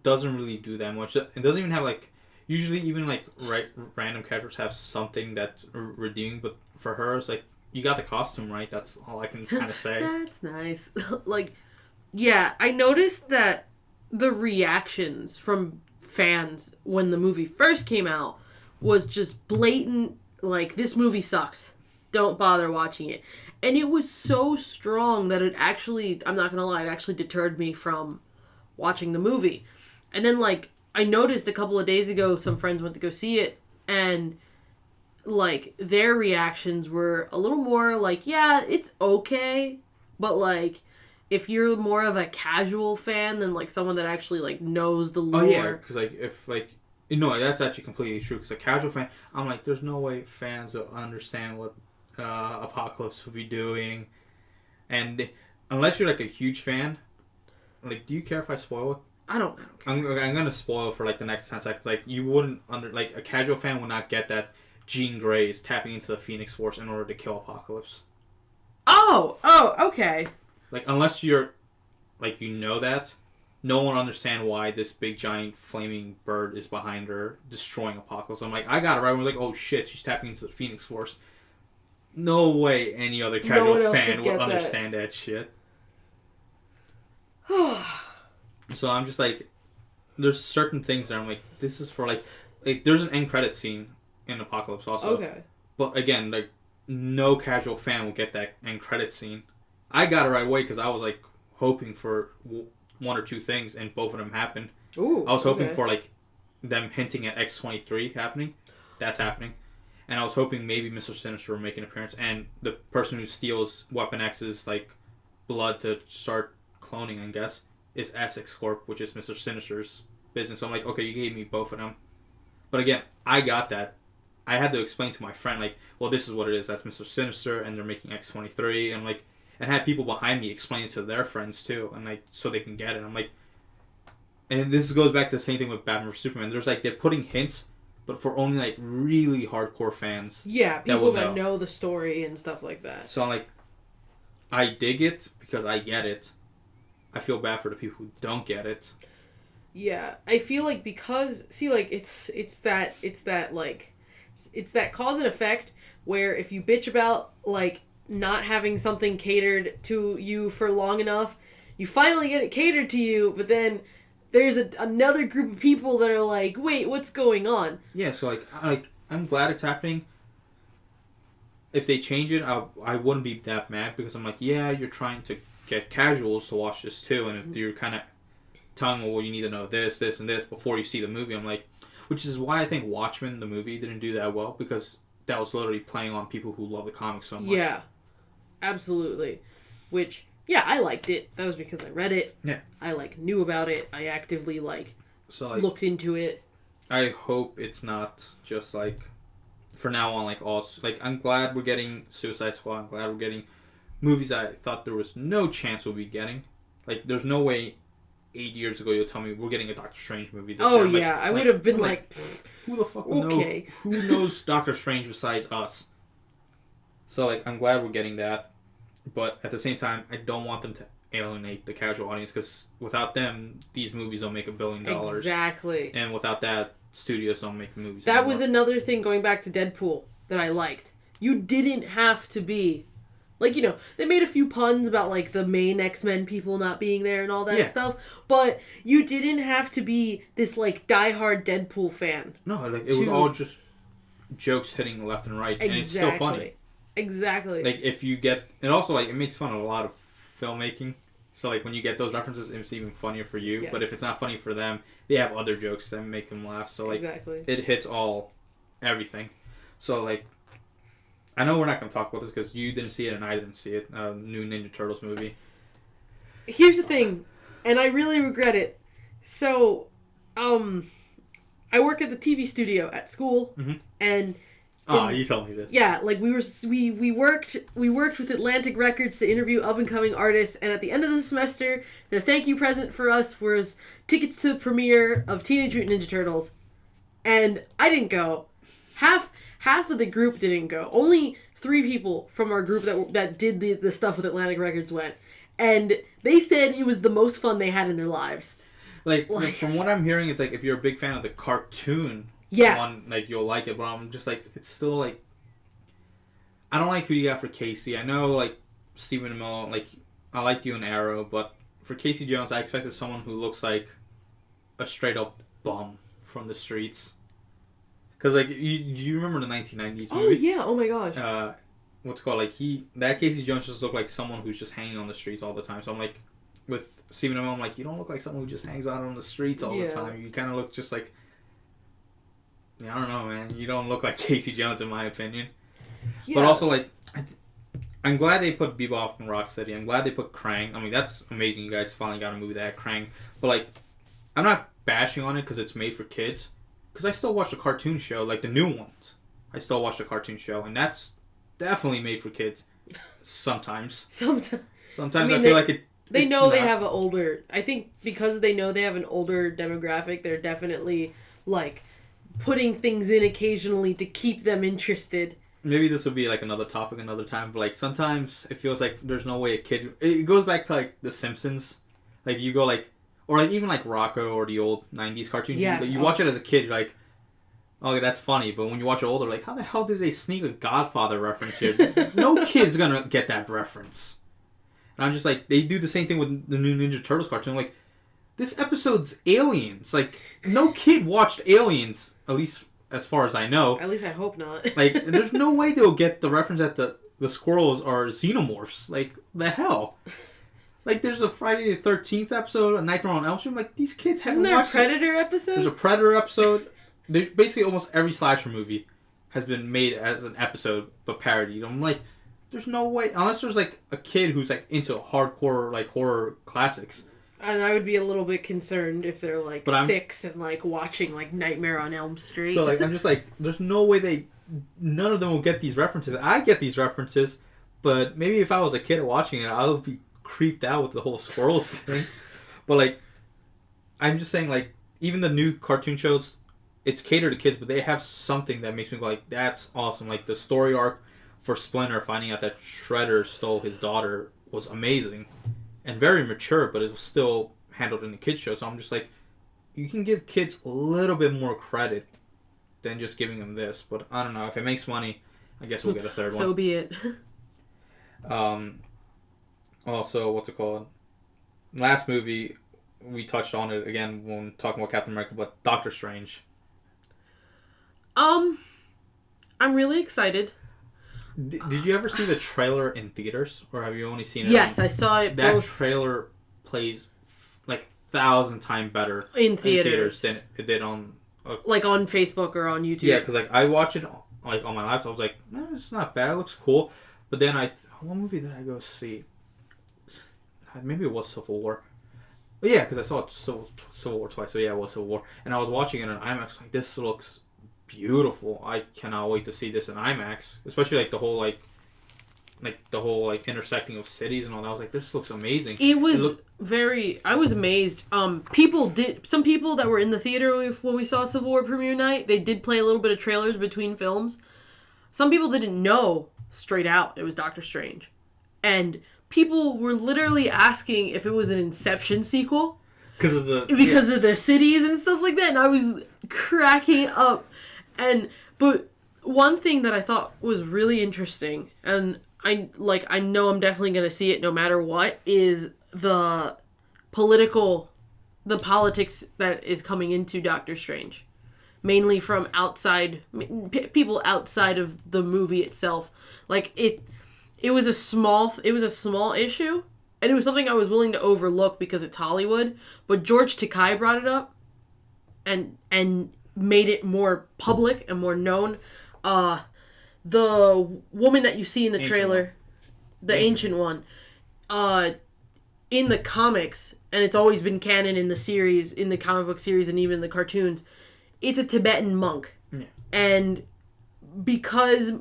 doesn't really do that much. It doesn't even have like, usually even like random characters have something that's redeeming, but for her it's like, you got the costume right. That's all I can kind of say. That's nice. Like, yeah, I noticed that the reactions from fans when the movie first came out was just blatant, like, this movie sucks, don't bother watching it. And it was so strong that it actually, I'm not gonna lie, it actually deterred me from watching the movie. And then, like, I noticed a couple of days ago some friends went to go see it, and like their reactions were a little more like, yeah, it's okay, but like if you're more of a casual fan than like someone that actually like knows the lore. Oh yeah, because like if like, you know, that's actually completely true, because a casual fan, I'm like, there's no way fans will understand what Apocalypse would be doing, and unless you're like a huge fan, like, do you care if I spoil it? I don't care. I'm gonna spoil for like the next 10 seconds. Like you wouldn't a casual fan would not get that Jean Grey is tapping into the Phoenix Force in order to kill Apocalypse. Oh, okay. Like unless you're like you know that, no one understand why this big giant flaming bird is behind her destroying Apocalypse. I'm like, I got it right. I was like, oh shit, she's tapping into the Phoenix Force. No way any other casual fan would understand that shit. So I'm just like, there's certain things that I'm like, this is for like there's an end credit scene in Apocalypse also. Okay. But again, like no casual fan will get that end credit scene. I got it right away because I was like hoping for one or two things, and both of them happened. Ooh. I was hoping for like them hinting at X-23 happening. That's happening. And I was hoping maybe Mr. Sinister will make an appearance, and the person who steals Weapon X's like blood to start cloning, I guess, is Essex Corp, which is Mr. Sinister's business. So I'm like, okay, you gave me both of them. But again, I got that. I had to explain to my friend, like, well, this is what it is. That's Mr. Sinister, and they're making X-23, and like, and had people behind me explain it to their friends too, and like, so they can get it. I'm like, and this goes back to the same thing with Batman vs Superman. There's like they're putting hints, but for only like really hardcore fans. Yeah, people that know the story and stuff like that. So I'm like, I dig it because I get it. I feel bad for the people who don't get it. Yeah, I feel like because like it's that cause and effect where if you bitch about like not having something catered to you for long enough, you finally get it catered to you, but then there's another group of people that are like, wait, what's going on? Yeah, so like I'm glad it's happening. If they change it, I wouldn't be that mad because I'm like, yeah, you're trying to get casuals to watch this too, and if you're kind of telling them, well, you need to know this, this, and this before you see the movie, I'm like, which is why I think Watchmen, the movie, didn't do that well, because that was literally playing on people who love the comics so much. Yeah, absolutely. Which, yeah, I liked it. That was because I read it. Yeah. I, knew about it. I actively, looked into it. I hope it's not just, for now on, I'm glad we're getting Suicide Squad. I'm glad we're getting movies I thought there was no chance we'll be getting. There's no way 8 years ago you'll tell me we're getting a Doctor Strange movie this year. Yeah, I would have been who the fuck knows? Who knows Doctor Strange besides us? So, I'm glad we're getting that. But at the same time, I don't want them to alienate the casual audience, because without them, these movies don't make $1 billion. Exactly. And without that, studios don't make movies That anymore. was another thing going back to Deadpool that I liked. You didn't have to be... they made a few puns about, the main X-Men people not being there and all that stuff, but you didn't have to be this, diehard Deadpool fan. No, it was all just jokes hitting left and right, exactly. and it's still funny. Exactly. If you get... And also, it makes fun of a lot of filmmaking, so, when you get those references, it's even funnier for you, yes. But if it's not funny for them, they have other jokes that make them laugh, so, exactly. It hits everything. So, I know we're not going to talk about this because you didn't see it and I didn't see it. New Ninja Turtles movie. Here's the thing, and I really regret it. So, I work at the TV studio at school, and... you told me this. Yeah, we worked with Atlantic Records to interview up-and-coming artists, and at the end of the semester, their thank you present for us was tickets to the premiere of Teenage Mutant Ninja Turtles. And I didn't go. Half of the group didn't go. Only 3 people from our group that did the stuff with Atlantic Records went. And they said it was the most fun they had in their lives. From what I'm hearing, it's if you're a big fan of the cartoon, one, you'll like it, but I'm just it's still I don't like who you got for Casey. I know Stephen Amell, I liked you in Arrow, but for Casey Jones, I expected someone who looks like a straight up bum from the streets. Because, you remember the 1990s movie? Oh, yeah. Oh, my gosh. What's it called? That Casey Jones just looked like someone who's just hanging on the streets all the time. So I'm with Stephen Amell, I'm you don't look like someone who just hangs out on the streets all the time. You kind of look just I don't know, man. You don't look like Casey Jones, in my opinion. Yeah. But also, I'm glad they put Bebop and Rocksteady. I'm glad they put Krang. I mean, that's amazing. You guys finally got a movie that had Krang. But, I'm not bashing on it because it's made for kids. Because I still watch the cartoon show, the new ones. I still watch the cartoon show, and that's definitely made for kids. Sometimes. Sometimes I feel like it They know they have an older... I think because they know they have an older demographic, they're definitely, like, putting things in occasionally to keep them interested. Maybe this would be, like, another topic another time, but, like, sometimes it feels like there's no way a kid... It goes back to, like, The Simpsons. Like, you go, like... Or, like, even, like, Rocco or the old 90s cartoons. Yeah. You watch it as a kid, you're like... Oh, that's funny. But when you watch it older, like, how the hell did they sneak a Godfather reference here? No kid's gonna get that reference. And I'm just like, they do the same thing with the new Ninja Turtles cartoon. I'm like, this episode's Aliens. Like, no kid watched Aliens, at least as far as I know. At least I hope not. Like, there's no way they'll get the reference that the squirrels are xenomorphs. Like, the hell? Like, there's a Friday the 13th episode, a Nightmare on Elm Street. I'm like, these kids haven't watched... Isn't there a Predator episode? There's a Predator episode. There's basically almost every slasher movie has been made as an episode, but parodied. I'm like, there's no way, unless there's like a kid who's like into hardcore like horror classics. And I would be a little bit concerned if they're like 6 and like watching like Nightmare on Elm Street. So like I'm just like, there's no way none of them will get these references. I get these references, but maybe if I was a kid watching it, I would be creeped out with the whole squirrels thing. But like, I'm just saying like, even the new cartoon shows, it's catered to kids, but they have something that makes me go like, that's awesome. Like the story arc for Splinter finding out that Shredder stole his daughter was amazing and very mature, but it was still handled in the kids show. So I'm just like, you can give kids a little bit more credit than just giving them this. But I don't know, if it makes money, I guess we'll get a third one. So be it. Also, what's it called? Last movie, we touched on it again when talking about Captain America, but Doctor Strange. I'm really excited. Did you ever see the trailer in theaters, or have you only seen it? Yes, I saw it. That both trailer plays like 1,000 times better in theaters than it did on like on Facebook or on YouTube. Yeah, because like I watch it like on my laptop. I was like, it's not bad. It looks cool. But then what movie did I go see? Maybe it was Civil War. But yeah, because I saw it Civil War twice. So yeah, it was Civil War, and I was watching it on IMAX. Like, this looks beautiful. I cannot wait to see this in IMAX, especially like the whole intersecting of cities and all that. I was like, this looks amazing. I was amazed. Some people that were in the theater when we saw Civil War premiere night, they did play a little bit of trailers between films. Some people didn't know straight out it was Doctor Strange, and people were literally asking if it was an Inception sequel because of the cities and stuff like that, and I was cracking up. But one thing that I thought was really interesting, and I know I'm definitely going to see it no matter what, is the politics that is coming into Doctor Strange. Mainly from people outside of the movie itself. Like, it was a small issue, and it was something I was willing to overlook because it's Hollywood, but George Takei brought it up and made it more public and more known. The woman that you see in the trailer, the ancient one, in the comics, and it's always been canon in the series, in the comic book series and even the cartoons, it's a Tibetan monk. Yeah. And because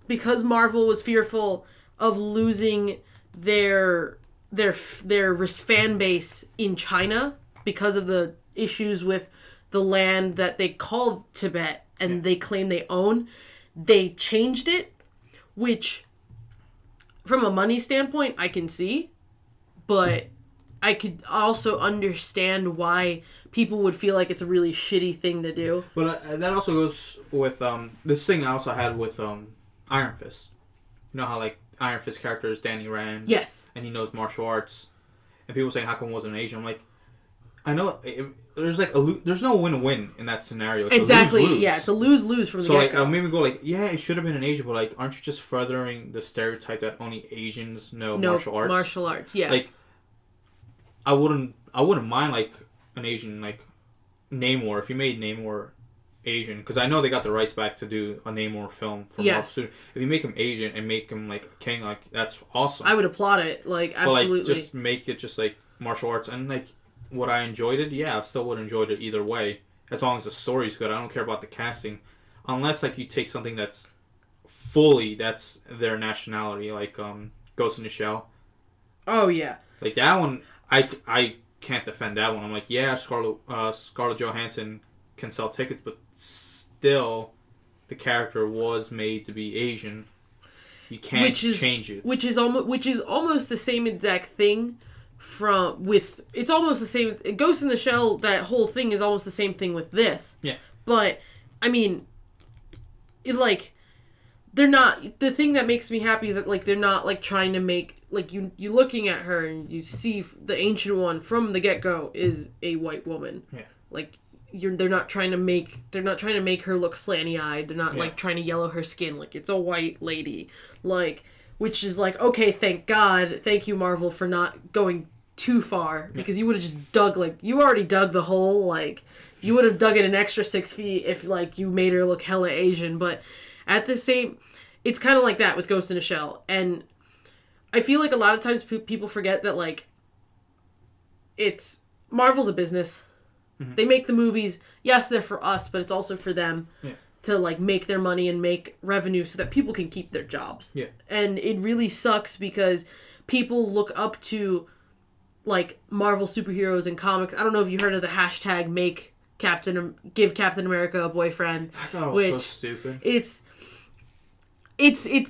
Marvel was fearful of losing their fan base in China because of the issues with the land that they call Tibet and they claim they own, they changed it, which from a money standpoint I can see, but I could also understand why people would feel like it's a really shitty thing to do. But that also goes with this thing I also had with Iron Fist. You know how like Iron Fist character is Danny Rand? Yes. And he knows martial arts, and people saying how come it wasn't Asian? I'm like, I know there's like there's no win-win in that scenario. It's exactly. A lose-lose. Yeah, it's a lose-lose from the get-go. So like, maybe go like, yeah, it should have been an Asian, but like, aren't you just furthering the stereotype that only Asians know martial arts? Martial arts, yeah. Like, I wouldn't mind like an Asian like Namor if you made Namor Asian, because I know they got the rights back to do a Namor film for Marvel Studios. If you make him Asian and make him like a king, like that's awesome. I would applaud it, like absolutely. But like, just make it just like martial arts, and like, would I enjoyed it? Yeah, I still would enjoyed it either way, as long as the story's good. I don't care about the casting, unless like you take something that's fully that's their nationality, like Ghost in the Shell. Oh yeah. Like that one, I can't defend that one. I'm like, yeah, Scarlett Johansson can sell tickets, but still, the character was made to be Asian. You can't change it. Which is almost the same exact thing. It's almost the same. Ghost in the Shell. That whole thing is almost the same thing with this. Yeah. But I mean, they're not. The thing that makes me happy is that like they're not like trying to make like you looking at her and you see the Ancient One from the get go is a white woman. Yeah. Like they're not trying to make her look slanty eyed. They're not like trying to yellow her skin. Like it's a white lady. Like which is like okay, thank God, thank you Marvel for not going too far because you would have just you already dug the hole. Like you would have dug it an extra 6 feet if like you made her look hella Asian. But at the same, it's kind of like that with Ghost in a Shell, and I feel like a lot of times people forget that like it's Marvel's a business. Mm-hmm. They make the movies. Yes, they're for us, but it's also for them to like make their money and make revenue so that people can keep their jobs. Yeah. And it really sucks because people look up to like Marvel superheroes in comics. I don't know if you heard of the hashtag give Captain America a boyfriend. I thought it was so stupid. It's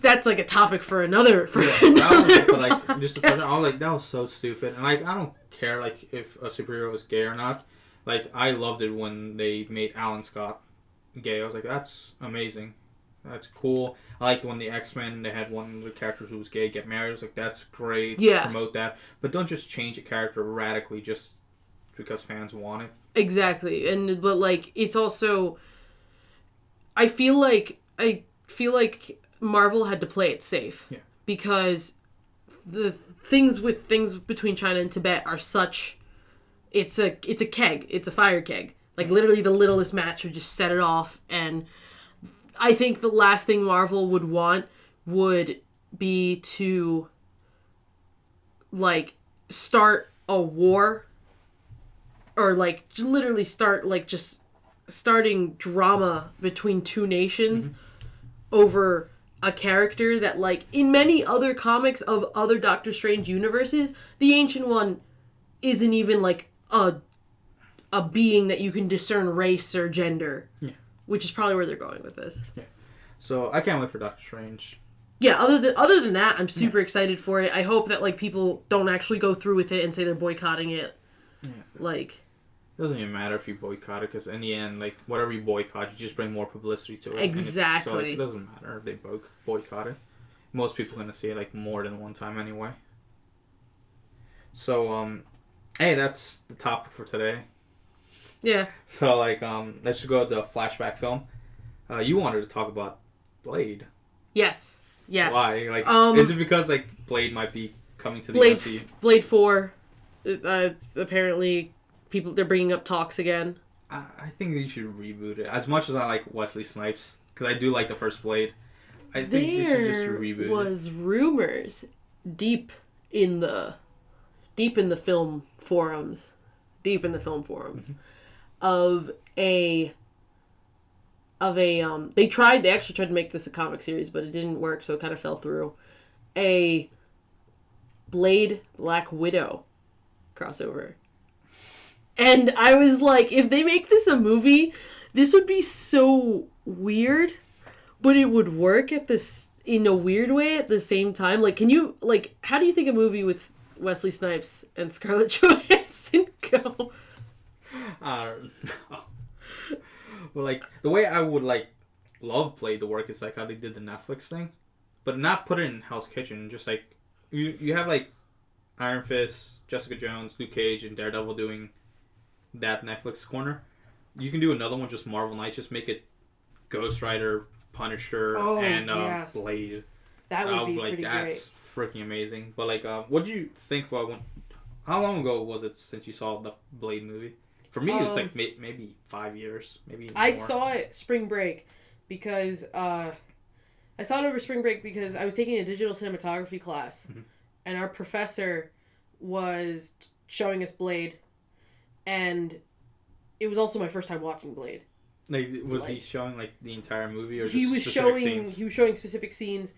that's like a topic for another but like just I was like that was so stupid. And like I don't care like if a superhero is gay or not. Like I loved it when they made Alan Scott gay. I was like that's amazing. That's cool. I liked when the X-Men, they had one of the characters who was gay get married. I was like, that's great. Yeah. Promote that. But don't just change a character radically just because fans want it. Exactly. But like, it's also... I feel like Marvel had to play it safe. Yeah. Because the things between China and Tibet are such... It's a keg. It's a fire keg. Like, literally the littlest match would just set it off, and... I think the last thing Marvel would want would be to, like, start a war or, like, literally start, like, just starting drama between two nations over a character that, like, in many other comics of other Doctor Strange universes, the Ancient One isn't even, like, a being that you can discern race or gender. Yeah. Which is probably where they're going with this. Yeah. So I can't wait for Doctor Strange. Yeah, other than that, I'm super excited for it. I hope that like people don't actually go through with it and say they're boycotting it. Yeah. Like it doesn't even matter if you boycott it because in the end, like whatever you boycott, you just bring more publicity to it. Exactly. So like, it doesn't matter if they boycott it. Most people are gonna see it like more than one time anyway. So hey, that's the topic for today. Yeah. So, like, let's just go to the flashback film. You wanted to talk about Blade. Yes. Yeah. Why? Like, is it because, like, Blade might be coming to the MCU? Blade 4. Apparently, they're bringing up talks again. I think you should reboot it. As much as I like Wesley Snipes, because I do like the first Blade, I think you should just reboot it. There was rumors deep in the film forums. Of a they actually tried to make this a comic series, but it didn't work, so it kind of fell through. A Blade Black Widow crossover. And I was like, if they make this a movie, this would be so weird, but it would work in a weird way at the same time. Like, how do you think a movie with Wesley Snipes and Scarlett Johansson go? I don't know. Well, like, the way I would, like, love Blade to work is, like, how they did the Netflix thing. But not put it in Hell's Kitchen. Just, like, you have, like, Iron Fist, Jessica Jones, Luke Cage, and Daredevil doing that Netflix corner. You can do another one, just Marvel Knights. Just make it Ghost Rider, Punisher, and Blade. That would be pretty that's great. Freaking amazing. But, like, what do you think about how long ago was it since you saw the Blade movie? For me, it's like maybe 5 years, maybe even more. I saw it spring break because I saw it over spring break because I was taking a digital cinematography class, and our professor was showing us Blade, and it was also my first time watching Blade. Like, was he showing like the entire movie, or he just was specific showing scenes? He was showing specific scenes,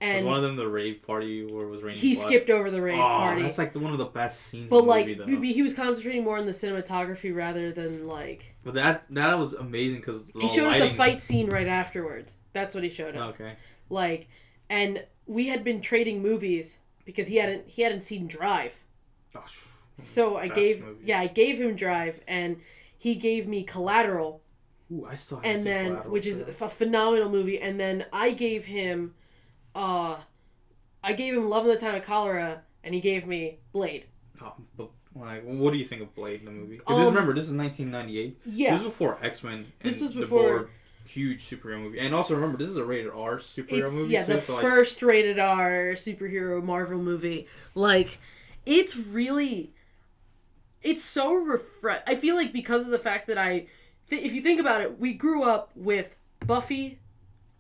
And was one of them the rave party where it was raining he blood? skipped over the rave party. That's like one of the best scenes But in the movie, though. he was concentrating more on the cinematography rather than like. But that was amazing because he showed us the fight scene right afterwards. That's what he showed us. Okay. Like, and we had been trading movies because he hadn't seen Drive. Oh, so I gave him Drive, and he gave me Collateral. Ooh, I still haven't seen Collateral, which is a phenomenal movie, and then I gave him Love in the Time of Cholera, and he gave me Blade. Oh, but like, what do you think of Blade, the movie? Remember, this is 1998. Yeah. This is before X-Men. This was before... Huge superhero movie. And also remember, this is a rated R superhero movie, yeah, the first rated R superhero Marvel movie. Like, it's so I feel like because of the fact that if you think about it, we grew up with Buffy,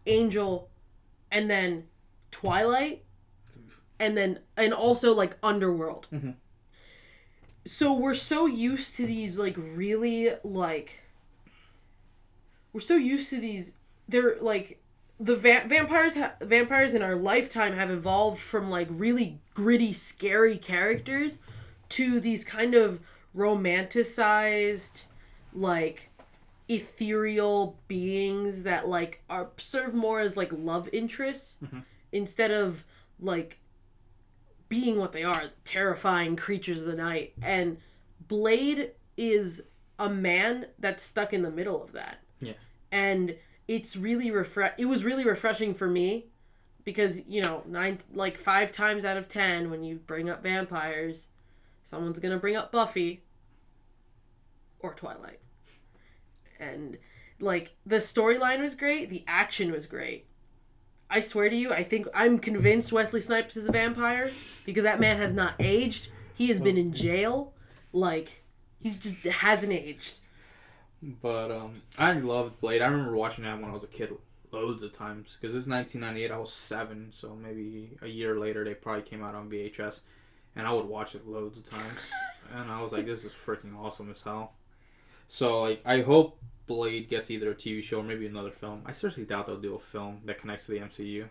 Angel, and then Twilight, and also like Underworld. Mm-hmm. So we're so used to these like really like. We're so used to these. They're like the vampires in our lifetime have evolved from like really gritty, scary characters to these kind of romanticized, like ethereal beings that like serve more as like love interests instead of like being what they are, terrifying creatures of the night. And Blade is a man that's stuck in the middle of that. Yeah. And it's really it was really refreshing for me because, 5 times out of 10 when you bring up vampires, someone's going to bring up Buffy or Twilight. And like the storyline was great, the action was great. I swear to you, I'm convinced Wesley Snipes is a vampire because that man has not aged. He has been in jail. Like, he's just hasn't aged. But I loved Blade. I remember watching that when I was a kid loads of times. Because this is 1998, I was 7, so maybe a year later they probably came out on VHS. And I would watch it loads of times. And I was like, this is freaking awesome as hell. So, like, I hope Blade gets either a TV show or maybe another film. I seriously doubt they'll do a film that connects to the MCU.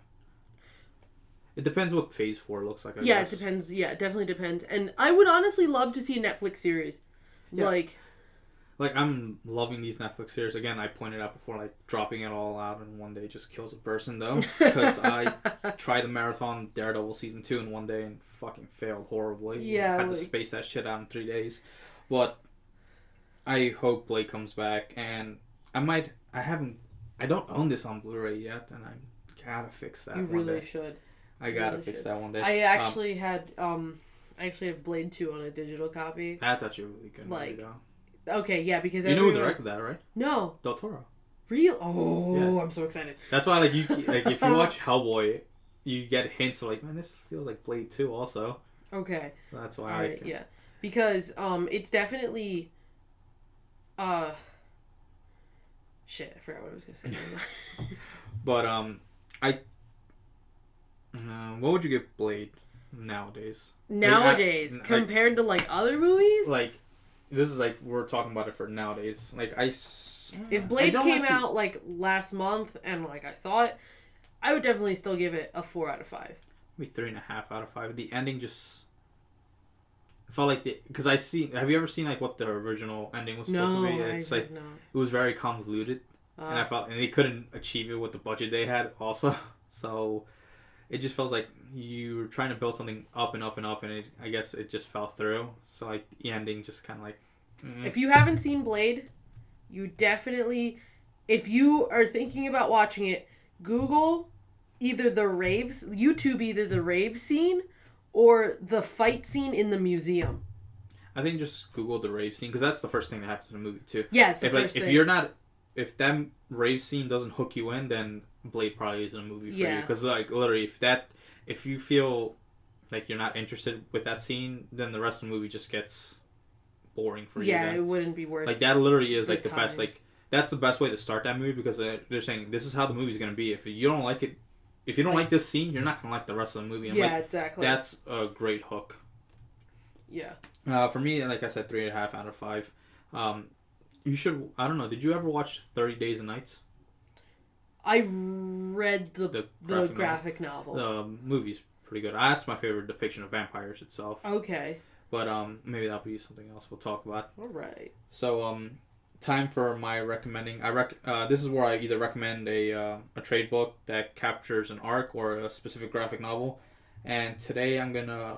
It depends what Phase 4 looks like, I guess. It depends. Yeah, it definitely depends. And I would honestly love to see a Netflix series. Yeah. Like, I'm loving these Netflix series. Again, I pointed out before, like, dropping it all out in one day just kills a person, though. Because I tried the marathon Daredevil Season 2 in one day and fucking failed horribly. Yeah, I had to space that shit out in 3 days. But I hope Blade comes back. And I don't own this on Blu-ray yet, and I gotta fix that You one really day. should. I gotta fix that one day. I actually I actually have Blade 2 on a digital copy. That's actually a really good movie, though. Okay, yeah, because you know who directed that, right? No. Del Toro. Real? Oh, yeah. I'm so excited. That's why, like, if you watch Hellboy, you get hints of like, man, this feels like Blade 2 also. Okay. That's why. Right, yeah, because it's definitely. Shit, I forgot what I was gonna say. But what would you give Blade nowadays? Nowadays, compared to like other movies, like. This is like, we're talking about it for nowadays. Like, if Blade came out like last month and like I saw it, I would definitely still give it a 4 out of 5. Maybe 3.5 out of 5. The ending just felt like because have you ever seen like what the original ending was supposed to be? It's like no. It was very convoluted, and I felt they couldn't achieve it with the budget they had also. So it just feels like you were trying to build something up and up and up, and I guess it just fell through. So like the ending just kind of like. If you haven't seen Blade, you definitely, if you are thinking about watching it, Google YouTube either the rave scene or the fight scene in the museum. I think just Google the rave scene because that's the first thing that happens in the movie too. Yeah, it's the first thing. If that rave scene doesn't hook you in, then Blade probably isn't a movie for you. Because like literally, if you feel like you're not interested with that scene, then the rest of the movie just gets boring for you. Yeah, it wouldn't be worth. Like that literally is like the time. best. Like that's the best way to start that movie because they're saying this is how the movie's gonna be. If you don't like it, if you don't like this scene, you're not gonna like the rest of the movie. And yeah, exactly. That's a great hook. Yeah. For me, like I said, 3.5 out of 5. You should. I don't know. Did you ever watch 30 Days and Nights? I read the graphic novel. The movie's pretty good. That's my favorite depiction of vampires itself. Okay. But maybe that'll be something else we'll talk about. All right. So time for my recommending. This is where I either recommend a trade book that captures an arc or a specific graphic novel. And today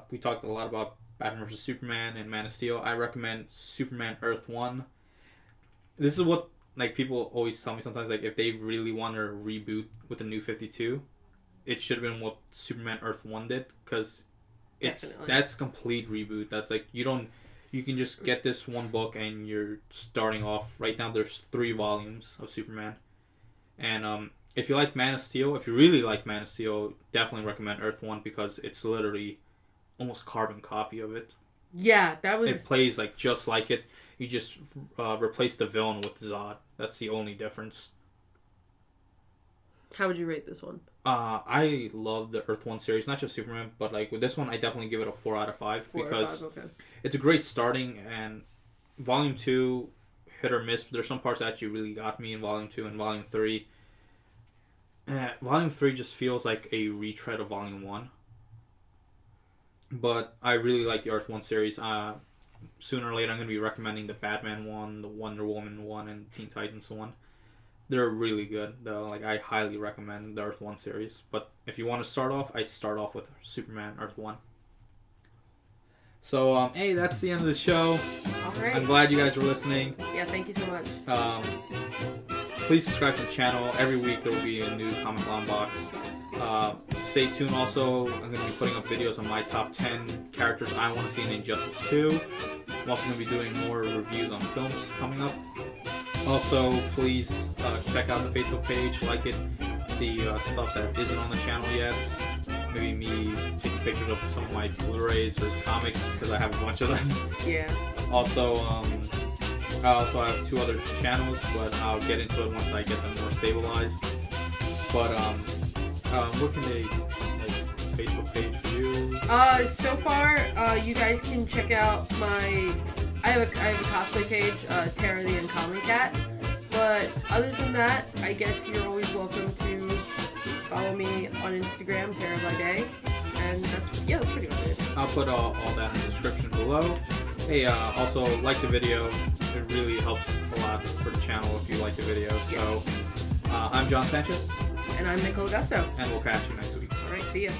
we talked a lot about Batman vs Superman and Man of Steel. I recommend Superman Earth 1. This is what people always tell me sometimes, if they really want to reboot with the New 52, it should have been what Superman Earth 1 did, because that's complete reboot. That's you can just get this one book and you're starting off right now. There's 3 volumes of Superman, and if you like Man of Steel, if you really like Man of Steel, definitely recommend Earth 1, because it's literally almost carbon copy of it. Yeah, it plays just like it. You just replace the villain with Zod. That's the only difference. How would you rate this one? I love the Earth 1 series, not just Superman, but with this one, I definitely give it a 4 out of 5 because okay. It's a great starting, and Volume 2, hit or miss, but there's some parts that actually really got me in Volume 2 and Volume 3. Volume 3 just feels like a retread of Volume 1. But I really like the Earth 1 series. Sooner or later, I'm going to be recommending the Batman one, the Wonder Woman one, and Teen Titans one. They're really good, though. I highly recommend the Earth 1 series. But if you want to start off, I start off with Superman Earth 1. So, hey, that's the end of the show. All right. I'm glad you guys were listening. Yeah, thank you so much. Please subscribe to the channel. Every week there will be a new Comic Long box. Stay tuned also. I'm going to be putting up videos on my top 10 characters I want to see in Injustice 2. I'm also going to be doing more reviews on films coming up. Also, please check out the Facebook page, like it, see stuff that isn't on the channel yet. Maybe me taking pictures of some of my Blu-rays or comics, because I have a bunch of them. Yeah. Also, I also have 2 other channels, but I'll get into it once I get them more stabilized. But where can they Facebook page for you? So far, you guys can check out I have a cosplay page, Tara the Uncommon Cat. But other than that, I guess you're always welcome to follow me on Instagram, Tara by Day. And that's pretty much it. I'll put all that in the description below. Hey, also like the video. It really helps a lot for the channel if you like the video. Yeah. So, I'm John Sanchez. And I'm Nicole Augusto. And we'll catch you next week. All right, see ya.